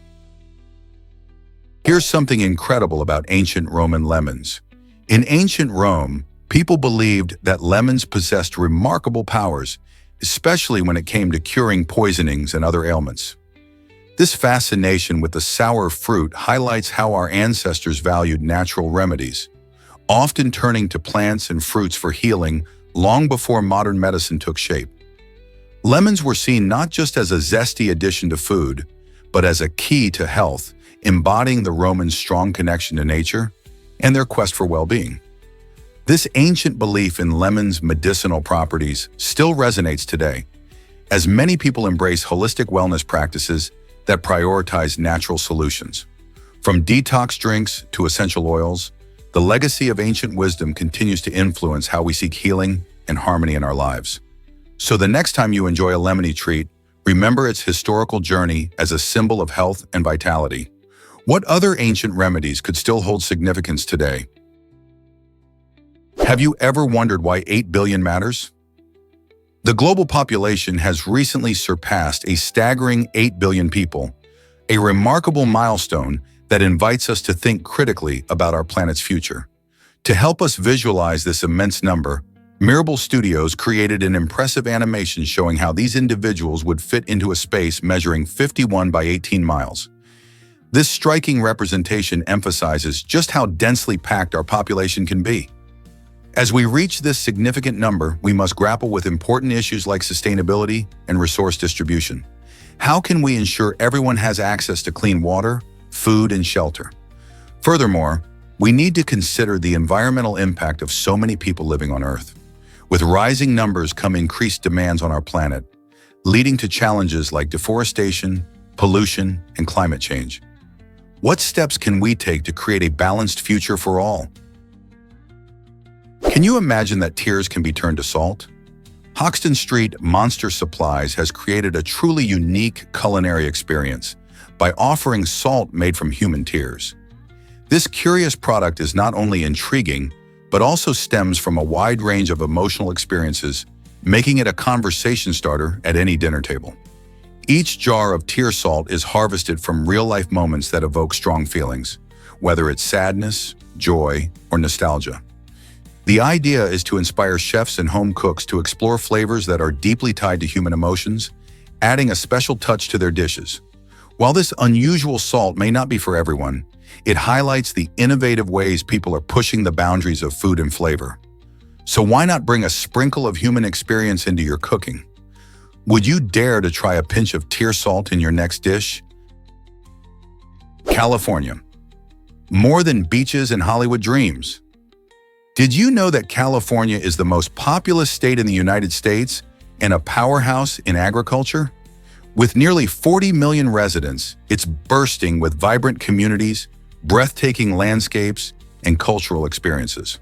Here's something incredible about ancient Roman lemons. In ancient Rome, people believed that lemons possessed remarkable powers, especially when it came to curing poisonings and other ailments. This fascination with the sour fruit highlights how our ancestors valued natural remedies, often turning to plants and fruits for healing long before modern medicine took shape. Lemons were seen not just as a zesty addition to food, but as a key to health, embodying the Romans' strong connection to nature and their quest for well-being. This ancient belief in lemons' medicinal properties still resonates today, as many people embrace holistic wellness practices that prioritize natural solutions. From detox drinks to essential oils, the legacy of ancient wisdom continues to influence how we seek healing and harmony in our lives. So the next time you enjoy a lemony treat, remember its historical journey as a symbol of health and vitality. What other ancient remedies could still hold significance today? Have you ever wondered why 8 billion matters? The global population has recently surpassed a staggering 8 billion people, a remarkable milestone that invites us to think critically about our planet's future. To help us visualize this immense number, Mirable Studios created an impressive animation showing how these individuals would fit into a space measuring 51 by 18 miles. This striking representation emphasizes just how densely packed our population can be. As we reach this significant number, we must grapple with important issues like sustainability and resource distribution. How can we ensure everyone has access to clean water, food, and shelter? Furthermore, we need to consider the environmental impact of so many people living on Earth. With rising numbers come increased demands on our planet, leading to challenges like deforestation, pollution, and climate change. What steps can we take to create a balanced future for all? Can you imagine that tears can be turned to salt? Hoxton Street Monster Supplies has created a truly unique culinary experience by offering salt made from human tears. This curious product is not only intriguing, but also stems from a wide range of emotional experiences, making it a conversation starter at any dinner table. Each jar of tear salt is harvested from real-life moments that evoke strong feelings, whether it's sadness, joy, or nostalgia. The idea is to inspire chefs and home cooks to explore flavors that are deeply tied to human emotions, adding a special touch to their dishes. While this unusual salt may not be for everyone, it highlights the innovative ways people are pushing the boundaries of food and flavor. So why not bring a sprinkle of human experience into your cooking? Would you dare to try a pinch of tear salt in your next dish? California. More than beaches and Hollywood dreams. Did you know that California is the most populous state in the United States and a powerhouse in agriculture? With nearly 40 million residents, it's bursting with vibrant communities, breathtaking landscapes, and cultural experiences.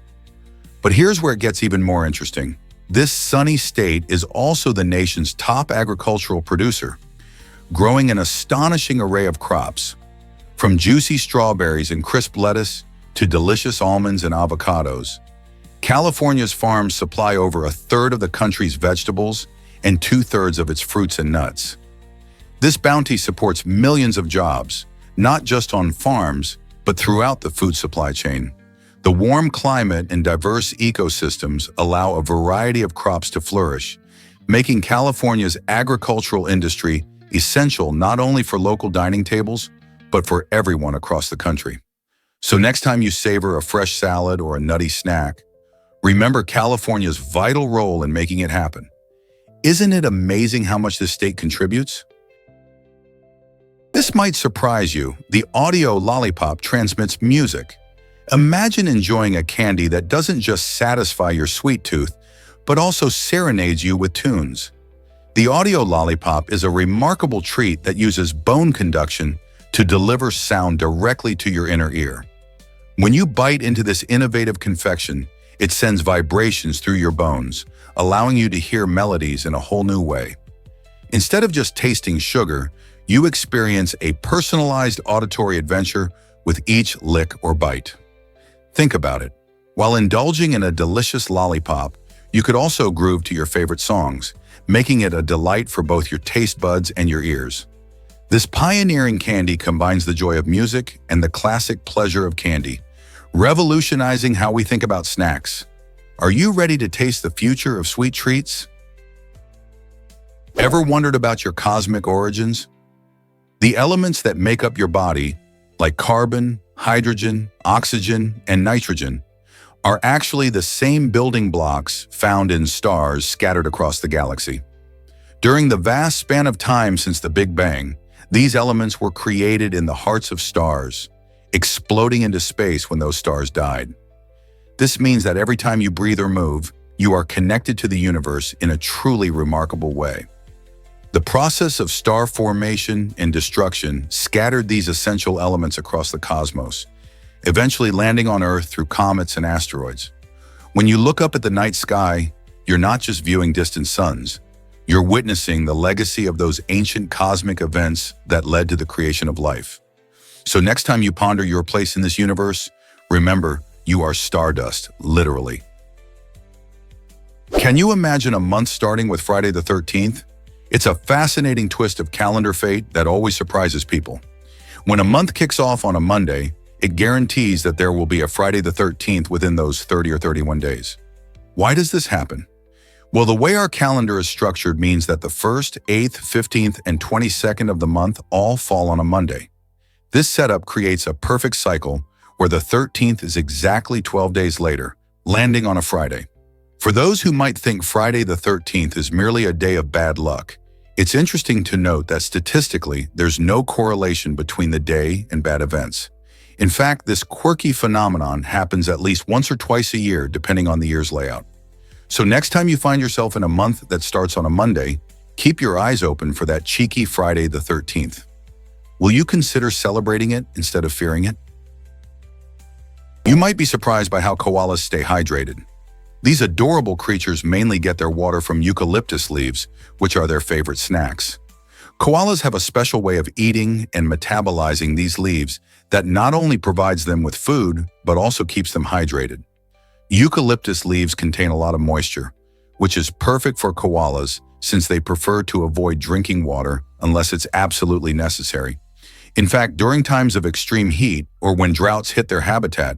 But here's where it gets even more interesting. This sunny state is also the nation's top agricultural producer, growing an astonishing array of crops. From juicy strawberries and crisp lettuce to delicious almonds and avocados, California's farms supply over a third of the country's vegetables and two-thirds of its fruits and nuts. This bounty supports millions of jobs, not just on farms, but throughout the food supply chain. The warm climate and diverse ecosystems allow a variety of crops to flourish, making California's agricultural industry essential not only for local dining tables, but for everyone across the country. So next time you savor a fresh salad or a nutty snack, remember California's vital role in making it happen. Isn't it amazing how much this state contributes? This might surprise you. The audio lollipop transmits music. Imagine enjoying a candy that doesn't just satisfy your sweet tooth, but also serenades you with tunes. The audio lollipop is a remarkable treat that uses bone conduction to deliver sound directly to your inner ear. When you bite into this innovative confection, it sends vibrations through your bones, allowing you to hear melodies in a whole new way. Instead of just tasting sugar, you experience a personalized auditory adventure with each lick or bite. Think about it. While indulging in a delicious lollipop, you could also groove to your favorite songs, making it a delight for both your taste buds and your ears. This pioneering candy combines the joy of music and the classic pleasure of candy, revolutionizing how we think about snacks. Are you ready to taste the future of sweet treats? Ever wondered about your cosmic origins? The elements that make up your body, like carbon, hydrogen, oxygen, and nitrogen, are actually the same building blocks found in stars scattered across the galaxy. During the vast span of time since the Big Bang, these elements were created in the hearts of stars, exploding into space when those stars died. This means that every time you breathe or move, you are connected to the universe in a truly remarkable way. The process of star formation and destruction scattered these essential elements across the cosmos, eventually landing on Earth through comets and asteroids. When you look up at the night sky, you're not just viewing distant suns. You're witnessing the legacy of those ancient cosmic events that led to the creation of life. So next time you ponder your place in this universe, remember, you are stardust, literally. Can you imagine a month starting with Friday the 13th? It's a fascinating twist of calendar fate that always surprises people. When a month kicks off on a Monday, it guarantees that there will be a Friday the 13th within those 30 or 31 days. Why does this happen? Well, the way our calendar is structured means that the 1st, 8th, 15th, and 22nd of the month all fall on a Monday. This setup creates a perfect cycle where the 13th is exactly 12 days later, landing on a Friday. For those who might think Friday the 13th is merely a day of bad luck, it's interesting to note that statistically, there's no correlation between the day and bad events. In fact, this quirky phenomenon happens at least once or twice a year, depending on the year's layout. So next time you find yourself in a month that starts on a Monday, keep your eyes open for that cheeky Friday the 13th. Will you consider celebrating it instead of fearing it? You might be surprised by how koalas stay hydrated. These adorable creatures mainly get their water from eucalyptus leaves, which are their favorite snacks. Koalas have a special way of eating and metabolizing these leaves that not only provides them with food, but also keeps them hydrated. Eucalyptus leaves contain a lot of moisture, which is perfect for koalas since they prefer to avoid drinking water unless it's absolutely necessary. In fact, during times of extreme heat or when droughts hit their habitat,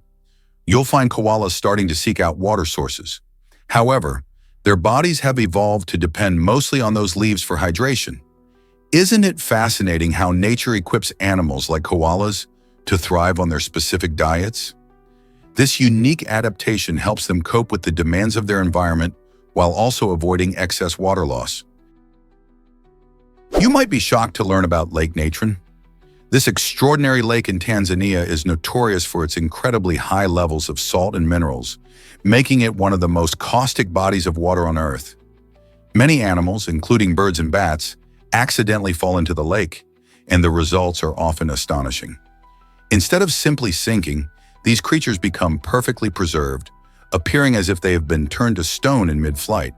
you'll find koalas starting to seek out water sources. However, their bodies have evolved to depend mostly on those leaves for hydration. Isn't it fascinating how nature equips animals like koalas to thrive on their specific diets? This unique adaptation helps them cope with the demands of their environment while also avoiding excess water loss. You might be shocked to learn about Lake Natron. This extraordinary lake in Tanzania is notorious for its incredibly high levels of salt and minerals, making it one of the most caustic bodies of water on Earth. Many animals, including birds and bats, accidentally fall into the lake, and the results are often astonishing. Instead of simply sinking, these creatures become perfectly preserved, appearing as if they have been turned to stone in mid-flight.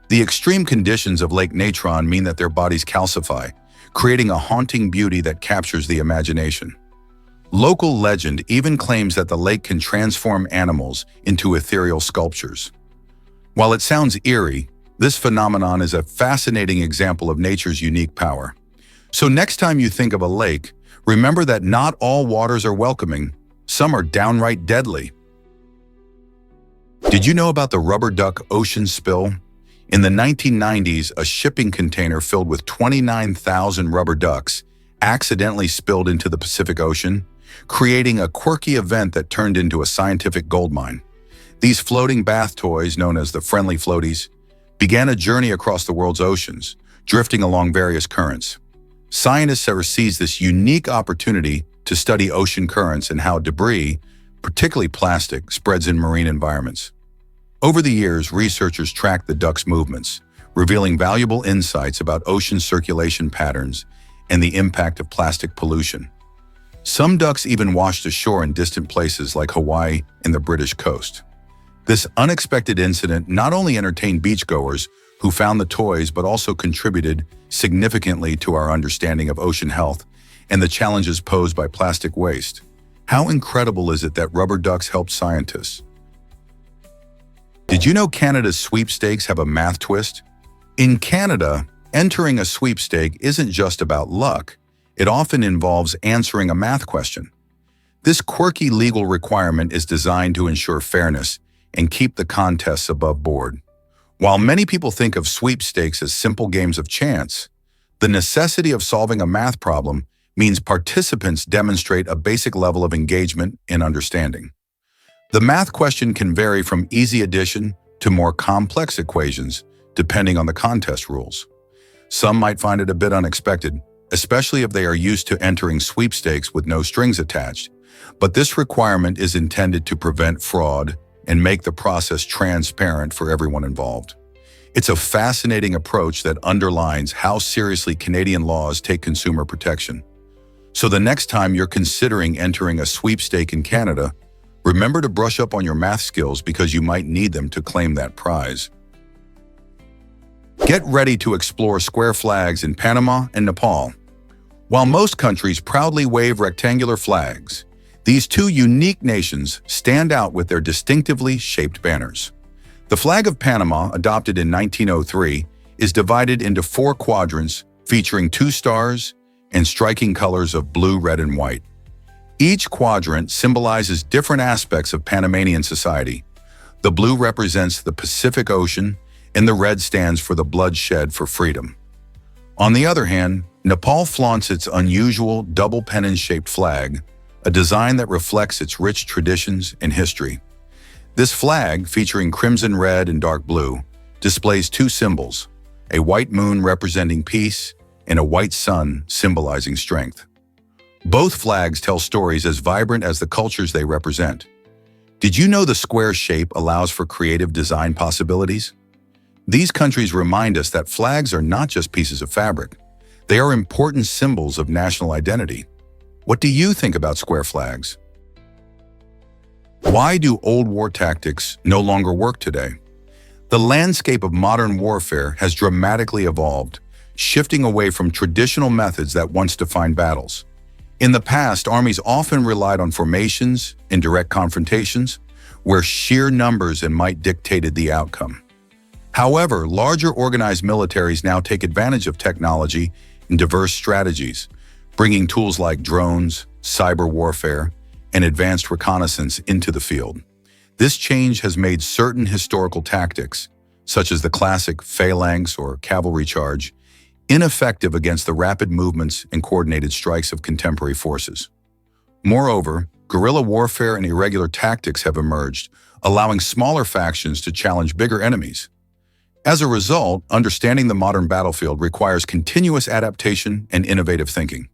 The extreme conditions of Lake Natron mean that their bodies calcify, creating a haunting beauty that captures the imagination. Local legend even claims that the lake can transform animals into ethereal sculptures. While it sounds eerie, this phenomenon is a fascinating example of nature's unique power. So next time you think of a lake, remember that not all waters are welcoming. Some are downright deadly. Did you know about the rubber duck ocean spill? In the 1990s, a shipping container filled with 29,000 rubber ducks accidentally spilled into the Pacific Ocean, creating a quirky event that turned into a scientific goldmine. These floating bath toys, known as the friendly floaties, began a journey across the world's oceans, drifting along various currents. Scientists have seized this unique opportunity to study ocean currents and how debris, particularly plastic, spreads in marine environments. Over the years, researchers tracked the ducks' movements, revealing valuable insights about ocean circulation patterns and the impact of plastic pollution. Some ducks even washed ashore in distant places like Hawaii and the British coast. This unexpected incident not only entertained beachgoers who found the toys, but also contributed significantly to our understanding of ocean health and the challenges posed by plastic waste. How incredible is it that rubber ducks helped scientists? Did you know Canada's sweepstakes have a math twist? In Canada, entering a sweepstake isn't just about luck. It often involves answering a math question. This quirky legal requirement is designed to ensure fairness and keep the contests above board. While many people think of sweepstakes as simple games of chance, the necessity of solving a math problem means participants demonstrate a basic level of engagement and understanding. The math question can vary from easy addition to more complex equations, depending on the contest rules. Some might find it a bit unexpected, especially if they are used to entering sweepstakes with no strings attached. But this requirement is intended to prevent fraud and make the process transparent for everyone involved. It's a fascinating approach that underlines how seriously Canadian laws take consumer protection. So the next time you're considering entering a sweepstake in Canada, remember to brush up on your math skills because you might need them to claim that prize. Get ready to explore square flags in Panama and Nepal. While most countries proudly wave rectangular flags, these two unique nations stand out with their distinctively shaped banners. The flag of Panama, adopted in 1903, is divided into 4 quadrants featuring 2 stars and striking colors of blue, red, and white. Each quadrant symbolizes different aspects of Panamanian society. The blue represents the Pacific Ocean, and the red stands for the blood shed for freedom. On the other hand, Nepal flaunts its unusual double pennon-shaped flag, a design that reflects its rich traditions and history. This flag, featuring crimson red and dark blue, displays 2 symbols, a white moon representing peace and a white sun symbolizing strength. Both flags tell stories as vibrant as the cultures they represent. Did you know the square shape allows for creative design possibilities? These countries remind us that flags are not just pieces of fabric. They are important symbols of national identity. What do you think about square flags? Why do old war tactics no longer work today? The landscape of modern warfare has dramatically evolved, shifting away from traditional methods that once defined battles. In the past, armies often relied on formations and direct confrontations, where sheer numbers and might dictated the outcome. However, larger organized militaries now take advantage of technology and diverse strategies, bringing tools like drones, cyber warfare, and advanced reconnaissance into the field. This change has made certain historical tactics, such as the classic phalanx or cavalry charge, ineffective against the rapid movements and coordinated strikes of contemporary forces. Moreover, guerrilla warfare and irregular tactics have emerged, allowing smaller factions to challenge bigger enemies. As a result, understanding the modern battlefield requires continuous adaptation and innovative thinking.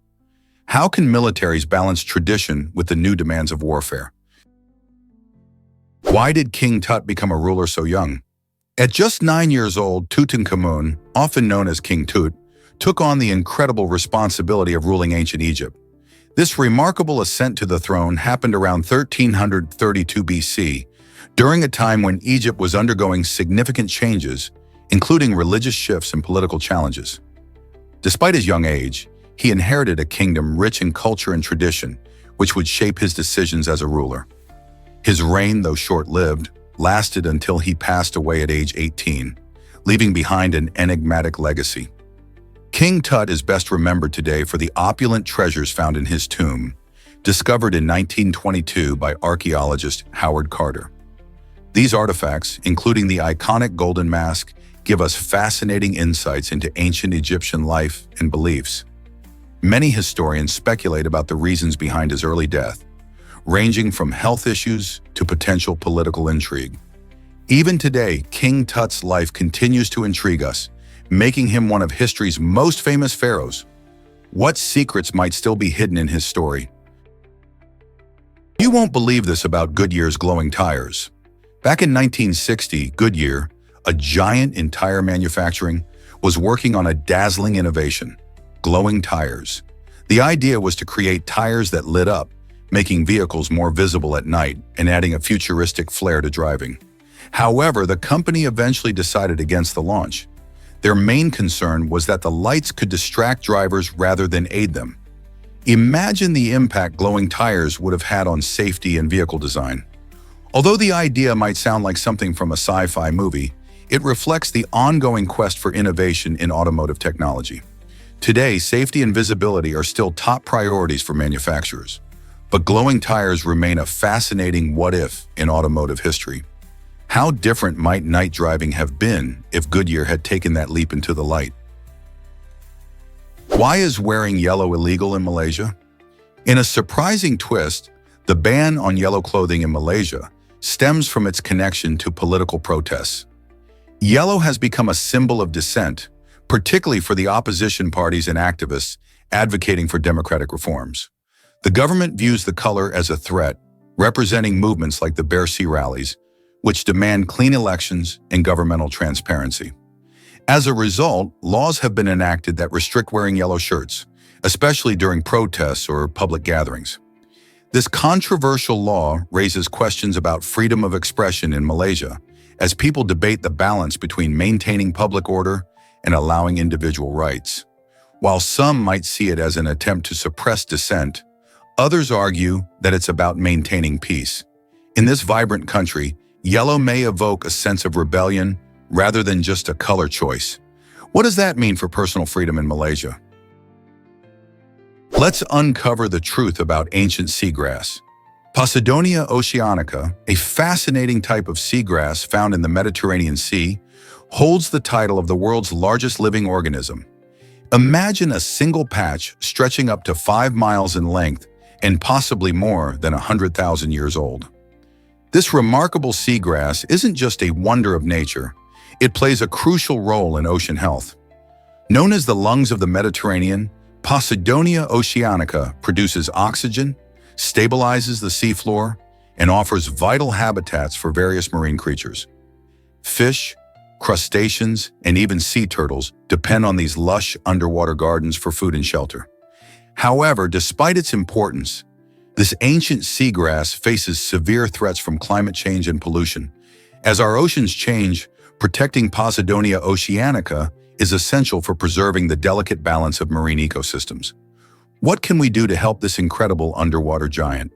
How can militaries balance tradition with the new demands of warfare? Why did King Tut become a ruler so young? At just 9 years old, Tutankhamun, often known as King Tut, took on the incredible responsibility of ruling ancient Egypt. This remarkable ascent to the throne happened around 1332 BC, during a time when Egypt was undergoing significant changes, including religious shifts and political challenges. Despite his young age, he inherited a kingdom rich in culture and tradition, which would shape his decisions as a ruler. His reign, though short-lived, lasted until he passed away at age 18, leaving behind an enigmatic legacy. King Tut is best remembered today for the opulent treasures found in his tomb, discovered in 1922 by archaeologist Howard Carter. These artifacts, including the iconic golden mask, give us fascinating insights into ancient Egyptian life and beliefs. Many historians speculate about the reasons behind his early death, ranging from health issues to potential political intrigue. Even today, King Tut's life continues to intrigue us, making him one of history's most famous pharaohs. What secrets might still be hidden in his story? You won't believe this about Goodyear's glowing tires. Back in 1960, Goodyear, a giant in tire manufacturing, was working on a dazzling innovation: glowing tires. The idea was to create tires that lit up, making vehicles more visible at night and adding a futuristic flair to driving. However, the company eventually decided against the launch. Their main concern was that the lights could distract drivers rather than aid them. Imagine the impact glowing tires would have had on safety and vehicle design. Although the idea might sound like something from a sci-fi movie, it reflects the ongoing quest for innovation in automotive technology. Today, safety and visibility are still top priorities for manufacturers, but glowing tires remain a fascinating what-if in automotive history. How different might night driving have been if Goodyear had taken that leap into the light? Why is wearing yellow illegal in Malaysia? In a surprising twist, the ban on yellow clothing in Malaysia stems from its connection to political protests. Yellow has become a symbol of dissent, particularly for the opposition parties and activists advocating for democratic reforms. The government views the color as a threat, representing movements like the Bear Sea rallies, which demand clean elections and governmental transparency. As a result, laws have been enacted that restrict wearing yellow shirts, especially during protests or public gatherings. This controversial law raises questions about freedom of expression in Malaysia, as people debate the balance between maintaining public order and allowing individual rights. While some might see it as an attempt to suppress dissent, others argue that it's about maintaining peace. In this vibrant country, yellow may evoke a sense of rebellion rather than just a color choice. What does that mean for personal freedom in Malaysia? Let's uncover the truth about ancient seagrass. Posidonia oceanica, a fascinating type of seagrass found in the Mediterranean Sea, holds the title of the world's largest living organism. Imagine a single patch stretching up to 5 miles in length and possibly more than 100,000 years old. This remarkable seagrass isn't just a wonder of nature, it plays a crucial role in ocean health. Known as the lungs of the Mediterranean, Posidonia oceanica produces oxygen, stabilizes the seafloor, and offers vital habitats for various marine creatures. Fish, crustaceans, and even sea turtles depend on these lush underwater gardens for food and shelter. However, despite its importance, this ancient seagrass faces severe threats from climate change and pollution. As our oceans change, protecting Posidonia oceanica is essential for preserving the delicate balance of marine ecosystems. What can we do to help this incredible underwater giant?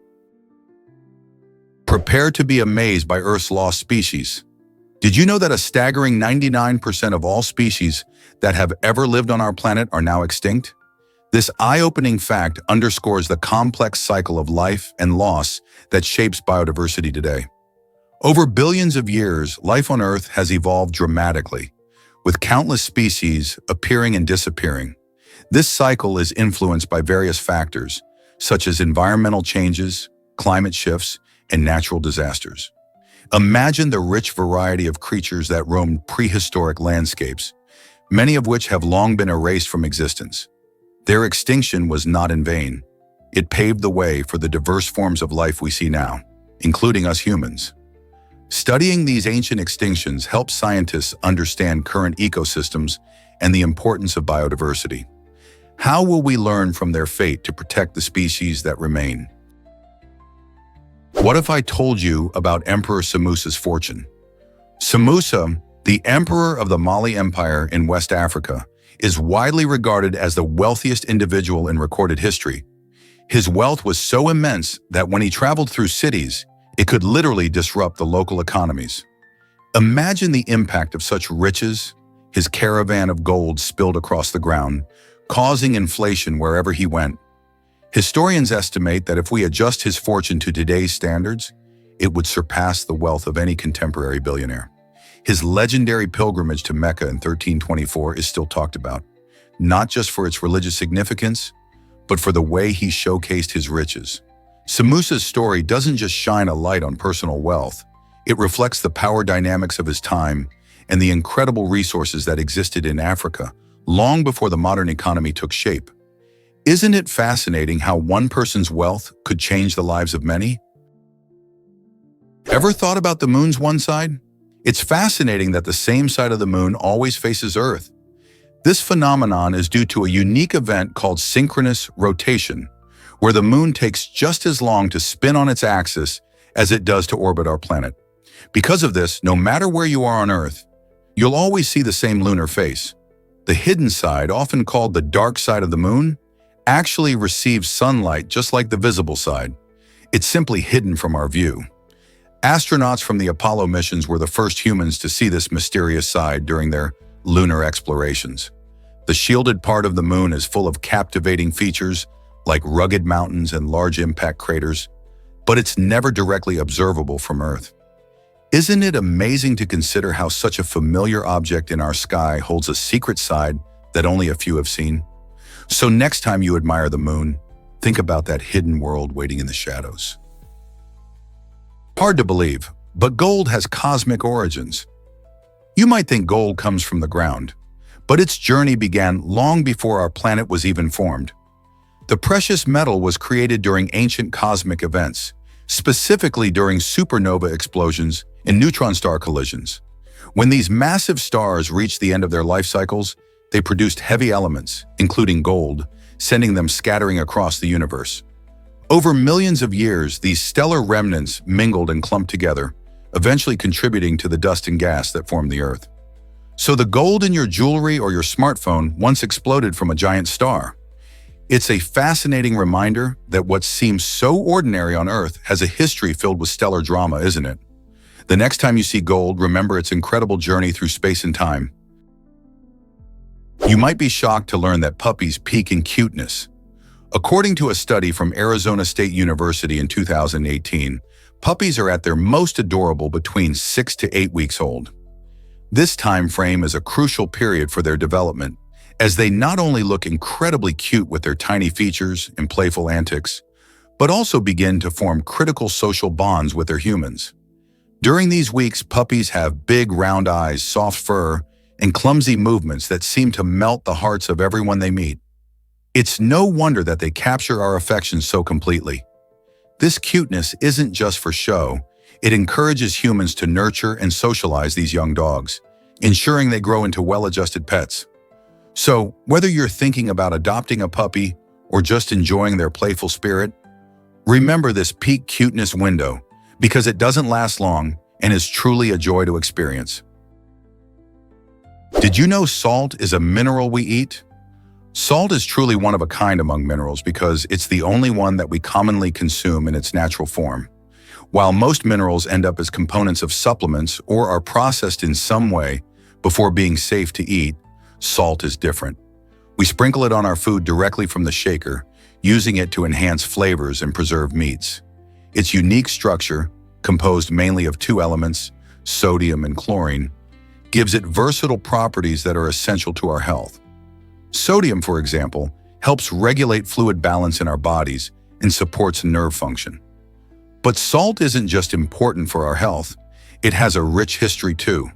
Prepare to be amazed by Earth's lost species. Did you know that a staggering 99% of all species that have ever lived on our planet are now extinct? This eye-opening fact underscores the complex cycle of life and loss that shapes biodiversity today. Over billions of years, life on Earth has evolved dramatically, with countless species appearing and disappearing. This cycle is influenced by various factors, such as environmental changes, climate shifts, and natural disasters. Imagine the rich variety of creatures that roamed prehistoric landscapes, many of which have long been erased from existence. Their extinction was not in vain. It paved the way for the diverse forms of life we see now, including us humans. Studying these ancient extinctions helps scientists understand current ecosystems and the importance of biodiversity. How will we learn from their fate to protect the species that remain? What if I told you about Emperor Samusa's fortune? Samusa, the emperor of the Mali Empire in West Africa, is widely regarded as the wealthiest individual in recorded history. His wealth was so immense that when he traveled through cities, it could literally disrupt the local economies. Imagine the impact of such riches. His caravan of gold spilled across the ground, causing inflation wherever he went. Historians estimate that if we adjust his fortune to today's standards, it would surpass the wealth of any contemporary billionaire. His legendary pilgrimage to Mecca in 1324 is still talked about, not just for its religious significance, but for the way he showcased his riches. Samusa's story doesn't just shine a light on personal wealth, it reflects the power dynamics of his time and the incredible resources that existed in Africa long before the modern economy took shape. Isn't it fascinating how one person's wealth could change the lives of many? Ever thought about the moon's one side? It's fascinating that the same side of the moon always faces Earth. This phenomenon is due to a unique event called synchronous rotation, where the moon takes just as long to spin on its axis as it does to orbit our planet. Because of this, no matter where you are on Earth, you'll always see the same lunar face. The hidden side, often called the dark side of the moon, actually receives sunlight just like the visible side. It's simply hidden from our view. Astronauts from the Apollo missions were the first humans to see this mysterious side during their lunar explorations. The shielded part of the moon is full of captivating features like rugged mountains and large impact craters, but it's never directly observable from Earth. Isn't it amazing to consider how such a familiar object in our sky holds a secret side that only a few have seen? So next time you admire the moon, think about that hidden world waiting in the shadows. Hard to believe, but gold has cosmic origins. You might think gold comes from the ground, but its journey began long before our planet was even formed. The precious metal was created during ancient cosmic events, specifically during supernova explosions and neutron star collisions. When these massive stars reached the end of their life cycles, they produced heavy elements, including gold, sending them scattering across the universe. Over millions of years, these stellar remnants mingled and clumped together, eventually contributing to the dust and gas that formed the Earth. So the gold in your jewelry or your smartphone once exploded from a giant star. It's a fascinating reminder that what seems so ordinary on Earth has a history filled with stellar drama, isn't it? The next time you see gold, remember its incredible journey through space and time. You might be shocked to learn that puppies peak in cuteness. According to a study from Arizona State University in 2018, puppies are at their most adorable between 6 to 8 weeks old. This time frame is a crucial period for their development, as they not only look incredibly cute with their tiny features and playful antics, but also begin to form critical social bonds with their humans. During these weeks, puppies have big round eyes, soft fur, and clumsy movements that seem to melt the hearts of everyone they meet. It's no wonder that they capture our affections so completely. This cuteness isn't just for show, it encourages humans to nurture and socialize these young dogs, ensuring they grow into well-adjusted pets. So, whether you're thinking about adopting a puppy or just enjoying their playful spirit, remember this peak cuteness window, because it doesn't last long and is truly a joy to experience. Did you know salt is a mineral we eat? Salt is truly one of a kind among minerals because it's the only one that we commonly consume in its natural form. While most minerals end up as components of supplements or are processed in some way before being safe to eat, salt is different. We sprinkle it on our food directly from the shaker, using it to enhance flavors and preserve meats. Its unique structure, composed mainly of two elements, sodium and chlorine, gives it versatile properties that are essential to our health. Sodium, for example, helps regulate fluid balance in our bodies and supports nerve function. But salt isn't just important for our health, it has a rich history too.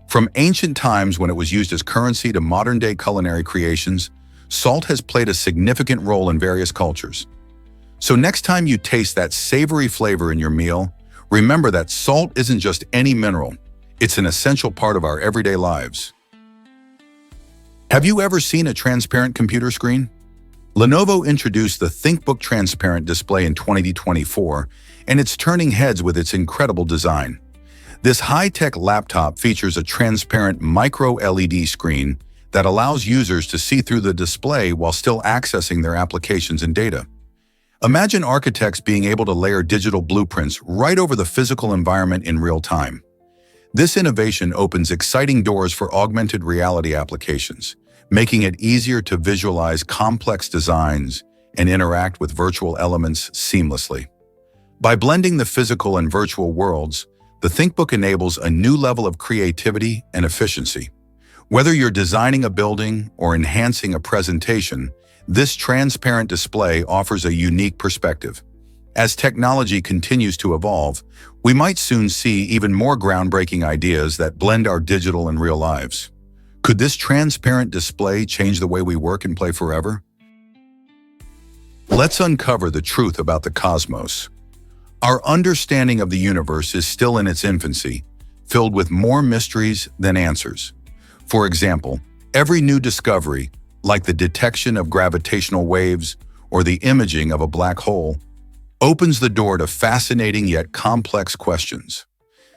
From ancient times when it was used as currency to modern-day culinary creations, salt has played a significant role in various cultures. So next time you taste that savory flavor in your meal, remember that salt isn't just any mineral. It's an essential part of our everyday lives. Have you ever seen a transparent computer screen? Lenovo introduced the ThinkBook Transparent Display in 2024, and it's turning heads with its incredible design. This high-tech laptop features a transparent micro-LED screen that allows users to see through the display while still accessing their applications and data. Imagine architects being able to layer digital blueprints right over the physical environment in real time. This innovation opens exciting doors for augmented reality applications, making it easier to visualize complex designs and interact with virtual elements seamlessly. By blending the physical and virtual worlds, the ThinkBook enables a new level of creativity and efficiency. Whether you're designing a building or enhancing a presentation, this transparent display offers a unique perspective. As technology continues to evolve, we might soon see even more groundbreaking ideas that blend our digital and real lives. Could this transparent display change the way we work and play forever? Let's uncover the truth about the cosmos. Our understanding of the universe is still in its infancy, filled with more mysteries than answers. For example, every new discovery, like the detection of gravitational waves or the imaging of a black hole, opens the door to fascinating yet complex questions.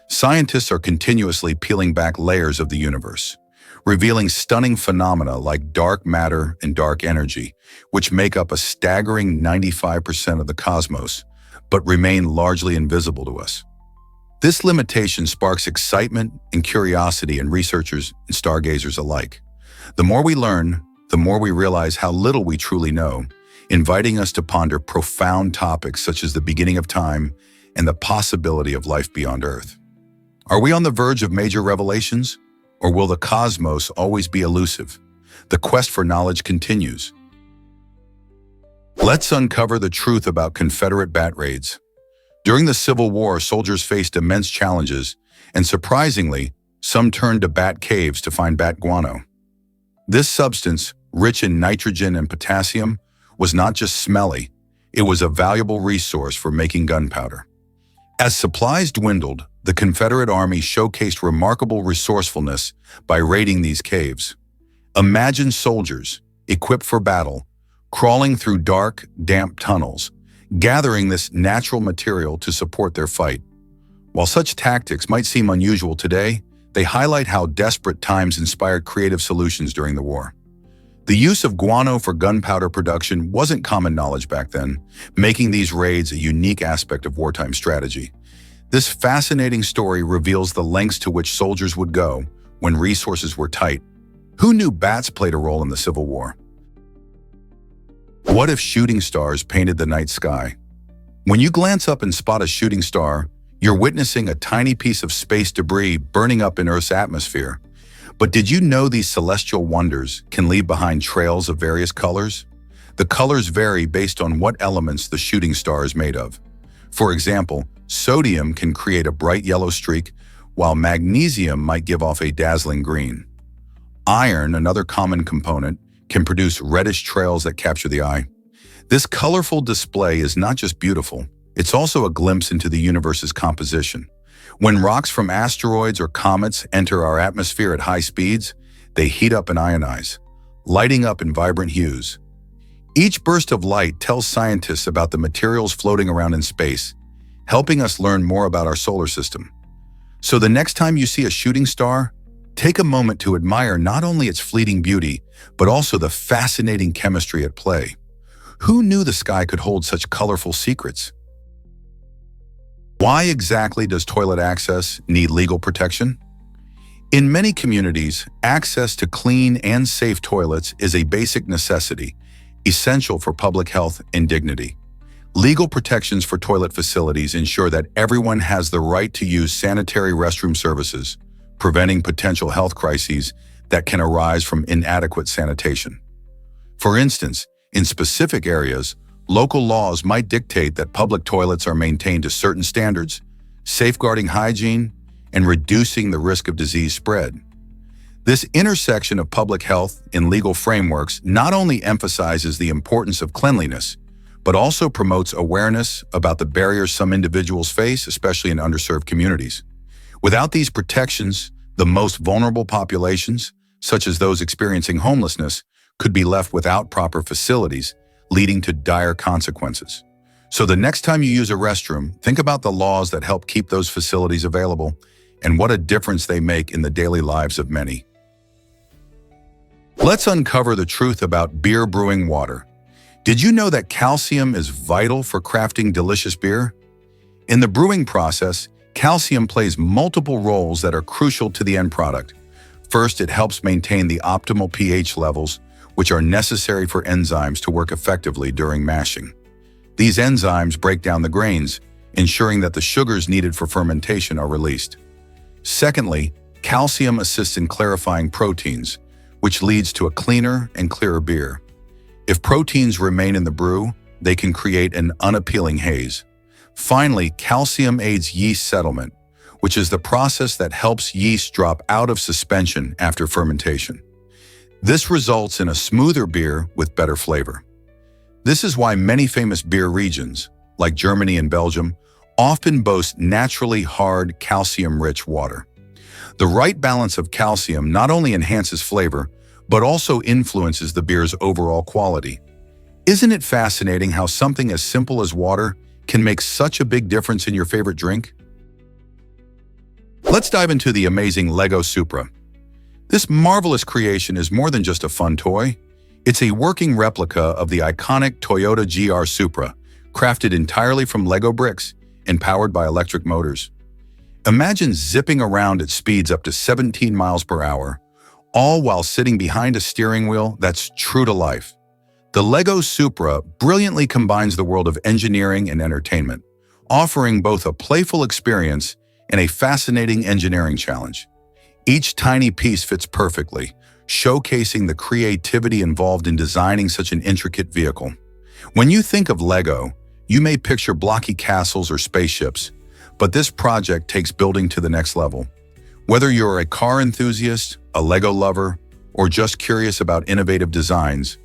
Scientists are continuously peeling back layers of the universe, revealing stunning phenomena like dark matter and dark energy, which make up a staggering 95% of the cosmos, but remain largely invisible to us. This limitation sparks excitement and curiosity in researchers and stargazers alike. The more we learn, the more we realize how little we truly know, inviting us to ponder profound topics such as the beginning of time and the possibility of life beyond Earth. Are we on the verge of major revelations, or will the cosmos always be elusive? The quest for knowledge continues. Let's uncover the truth about Confederate bat raids. During the Civil War, soldiers faced immense challenges, and surprisingly, some turned to bat caves to find bat guano. This substance, rich in nitrogen and potassium, was not just smelly, it was a valuable resource for making gunpowder. As supplies dwindled, the Confederate Army showcased remarkable resourcefulness by raiding these caves. Imagine soldiers, equipped for battle, crawling through dark, damp tunnels, gathering this natural material to support their fight. While such tactics might seem unusual today, they highlight how desperate times inspired creative solutions during the war. The use of guano for gunpowder production wasn't common knowledge back then, making these raids a unique aspect of wartime strategy. This fascinating story reveals the lengths to which soldiers would go when resources were tight. Who knew bats played a role in the Civil War? What if shooting stars painted the night sky? When you glance up and spot a shooting star, you're witnessing a tiny piece of space debris burning up in Earth's atmosphere. But did you know these celestial wonders can leave behind trails of various colors? The colors vary based on what elements the shooting star is made of. For example, sodium can create a bright yellow streak, while magnesium might give off a dazzling green. Iron, another common component, can produce reddish trails that capture the eye. This colorful display is not just beautiful, it's also a glimpse into the universe's composition. When rocks from asteroids or comets enter our atmosphere at high speeds, they heat up and ionize, lighting up in vibrant hues. Each burst of light tells scientists about the materials floating around in space, helping us learn more about our solar system. So the next time you see a shooting star, take a moment to admire not only its fleeting beauty, but also the fascinating chemistry at play. Who knew the sky could hold such colorful secrets? Why exactly does toilet access need legal protection? In many communities, access to clean and safe toilets is a basic necessity, essential for public health and dignity. Legal protections for toilet facilities ensure that everyone has the right to use sanitary restroom services, preventing potential health crises that can arise from inadequate sanitation. For instance, in specific areas, local laws might dictate that public toilets are maintained to certain standards, safeguarding hygiene and reducing the risk of disease spread. This intersection of public health and legal frameworks not only emphasizes the importance of cleanliness, but also promotes awareness about the barriers some individuals face, especially in underserved communities. Without these protections, the most vulnerable populations, such as those experiencing homelessness, could be left without proper facilities, leading to dire consequences. So the next time you use a restroom, think about the laws that help keep those facilities available and what a difference they make in the daily lives of many. Let's uncover the truth about beer brewing water. Did you know that calcium is vital for crafting delicious beer? In the brewing process, calcium plays multiple roles that are crucial to the end product. First, it helps maintain the optimal pH levels, which are necessary for enzymes to work effectively during mashing. These enzymes break down the grains, ensuring that the sugars needed for fermentation are released. Secondly, calcium assists in clarifying proteins, which leads to a cleaner and clearer beer. If proteins remain in the brew, they can create an unappealing haze. Finally, calcium aids yeast settlement, which is the process that helps yeast drop out of suspension after fermentation. This results in a smoother beer with better flavor. This is why many famous beer regions, like Germany and Belgium, often boast naturally hard, calcium-rich water. The right balance of calcium not only enhances flavor, but also influences the beer's overall quality. Isn't it fascinating how something as simple as water can make such a big difference in your favorite drink? Let's dive into the amazing Lego Supra. This marvelous creation is more than just a fun toy. It's a working replica of the iconic Toyota GR Supra, crafted entirely from Lego bricks and powered by electric motors. Imagine zipping around at speeds up to 17 miles per hour, all while sitting behind a steering wheel that's true to life. The Lego Supra brilliantly combines the world of engineering and entertainment, offering both a playful experience and a fascinating engineering challenge. Each tiny piece fits perfectly, showcasing the creativity involved in designing such an intricate vehicle. When you think of Lego, you may picture blocky castles or spaceships, but this project takes building to the next level. Whether you're a car enthusiast, a Lego lover, or just curious about innovative designs,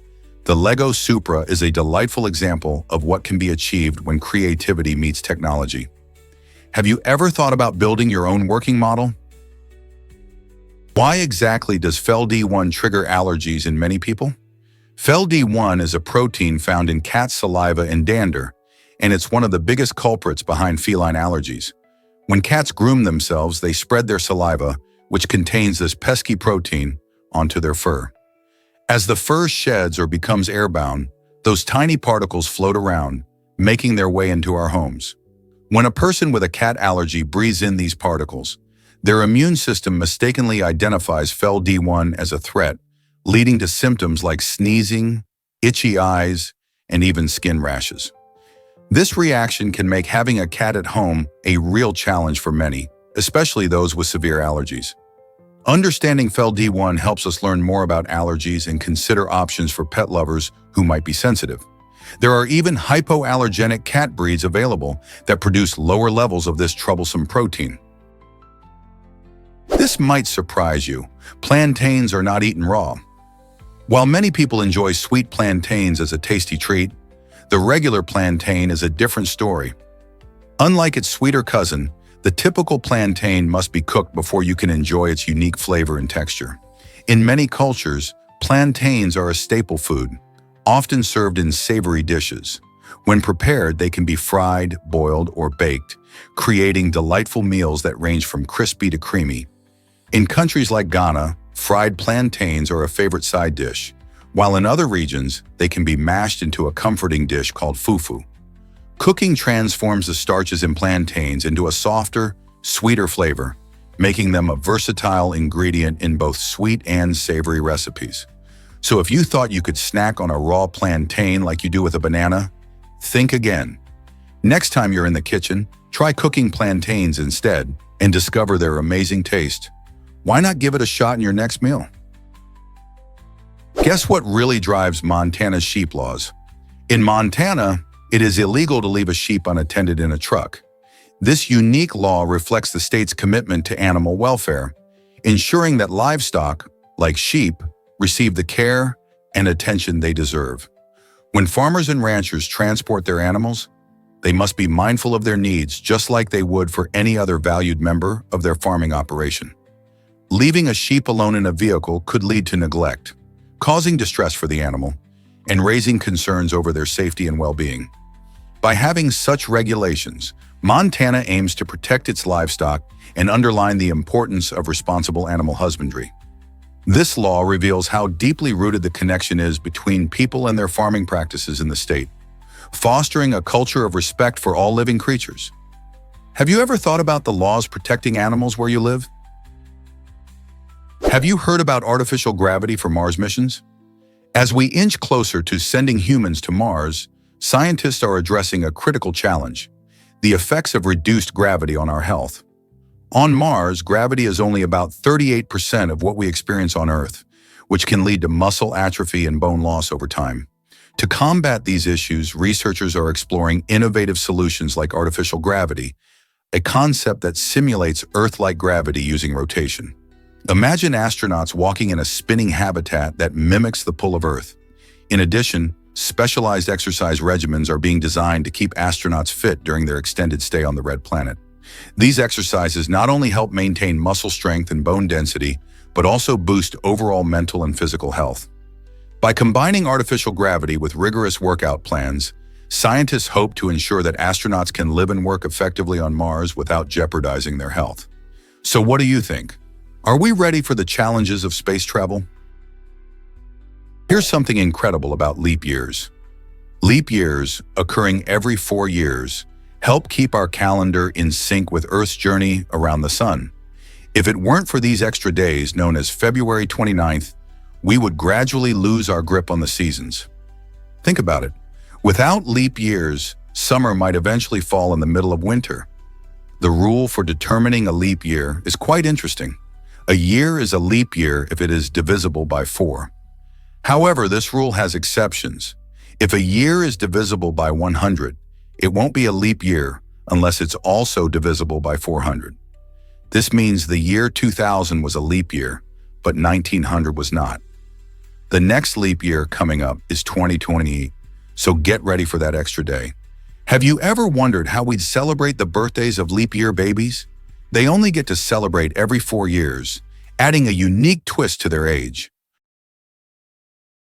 the Lego Supra is a delightful example of what can be achieved when creativity meets technology. Have you ever thought about building your own working model? Why exactly does FeLD1 trigger allergies in many people? FeLD1 is a protein found in cat saliva and dander, and it's one of the biggest culprits behind feline allergies. When cats groom themselves, they spread their saliva, which contains this pesky protein, onto their fur. As the fur sheds or becomes airbound, those tiny particles float around, making their way into our homes. When a person with a cat allergy breathes in these particles, their immune system mistakenly identifies FeLD1 as a threat, leading to symptoms like sneezing, itchy eyes, and even skin rashes. This reaction can make having a cat at home a real challenge for many, especially those with severe allergies. Understanding FeLD1 helps us learn more about allergies and consider options for pet lovers who might be sensitive. There are even hypoallergenic cat breeds available that produce lower levels of this troublesome protein. This might surprise you. Plantains are not eaten raw. While many people enjoy sweet plantains as a tasty treat, the regular plantain is a different story. Unlike its sweeter cousin, the typical plantain must be cooked before you can enjoy its unique flavor and texture. In many cultures, plantains are a staple food, often served in savory dishes. When prepared, they can be fried, boiled, or baked, creating delightful meals that range from crispy to creamy. In countries like Ghana, fried plantains are a favorite side dish, while in other regions, they can be mashed into a comforting dish called fufu. Cooking transforms the starches in plantains into a softer, sweeter flavor, making them a versatile ingredient in both sweet and savory recipes. So if you thought you could snack on a raw plantain like you do with a banana, think again. Next time you're in the kitchen, try cooking plantains instead and discover their amazing taste. Why not give it a shot in your next meal? Guess what really drives Montana's sheep laws? In Montana, it is illegal to leave a sheep unattended in a truck. This unique law reflects the state's commitment to animal welfare, ensuring that livestock, like sheep, receive the care and attention they deserve. When farmers and ranchers transport their animals, they must be mindful of their needs just like they would for any other valued member of their farming operation. Leaving a sheep alone in a vehicle could lead to neglect, causing distress for the animal, and raising concerns over their safety and well-being. By having such regulations, Montana aims to protect its livestock and underline the importance of responsible animal husbandry. This law reveals how deeply rooted the connection is between people and their farming practices in the state, fostering a culture of respect for all living creatures. Have you ever thought about the laws protecting animals where you live? Have you heard about artificial gravity for Mars missions? As we inch closer to sending humans to Mars, scientists are addressing a critical challenge: the effects of reduced gravity on our health. On Mars, gravity is only about 38% of what we experience on Earth, which can lead to muscle atrophy and bone loss over time. To combat these issues, researchers are exploring innovative solutions like artificial gravity, a concept that simulates Earth-like gravity using rotation. Imagine astronauts walking in a spinning habitat that mimics the pull of Earth. In addition, specialized exercise regimens are being designed to keep astronauts fit during their extended stay on the red planet. These exercises not only help maintain muscle strength and bone density, but also boost overall mental and physical health. By combining artificial gravity with rigorous workout plans, scientists hope to ensure that astronauts can live and work effectively on Mars without jeopardizing their health. So what do you think? Are we ready for the challenges of space travel? Here's something incredible about leap years. Leap years, occurring every 4 years, help keep our calendar in sync with Earth's journey around the sun. If it weren't for these extra days, known as February 29th, we would gradually lose our grip on the seasons. Think about it. Without leap years, summer might eventually fall in the middle of winter. The rule for determining a leap year is quite interesting. A year is a leap year if it is divisible by 4. However, this rule has exceptions. If a year is divisible by 100, it won't be a leap year unless it's also divisible by 400. This means the year 2000 was a leap year, but 1900 was not. The next leap year coming up is 2028, so get ready for that extra day. Have you ever wondered how we'd celebrate the birthdays of leap year babies? They only get to celebrate every 4 years, adding a unique twist to their age.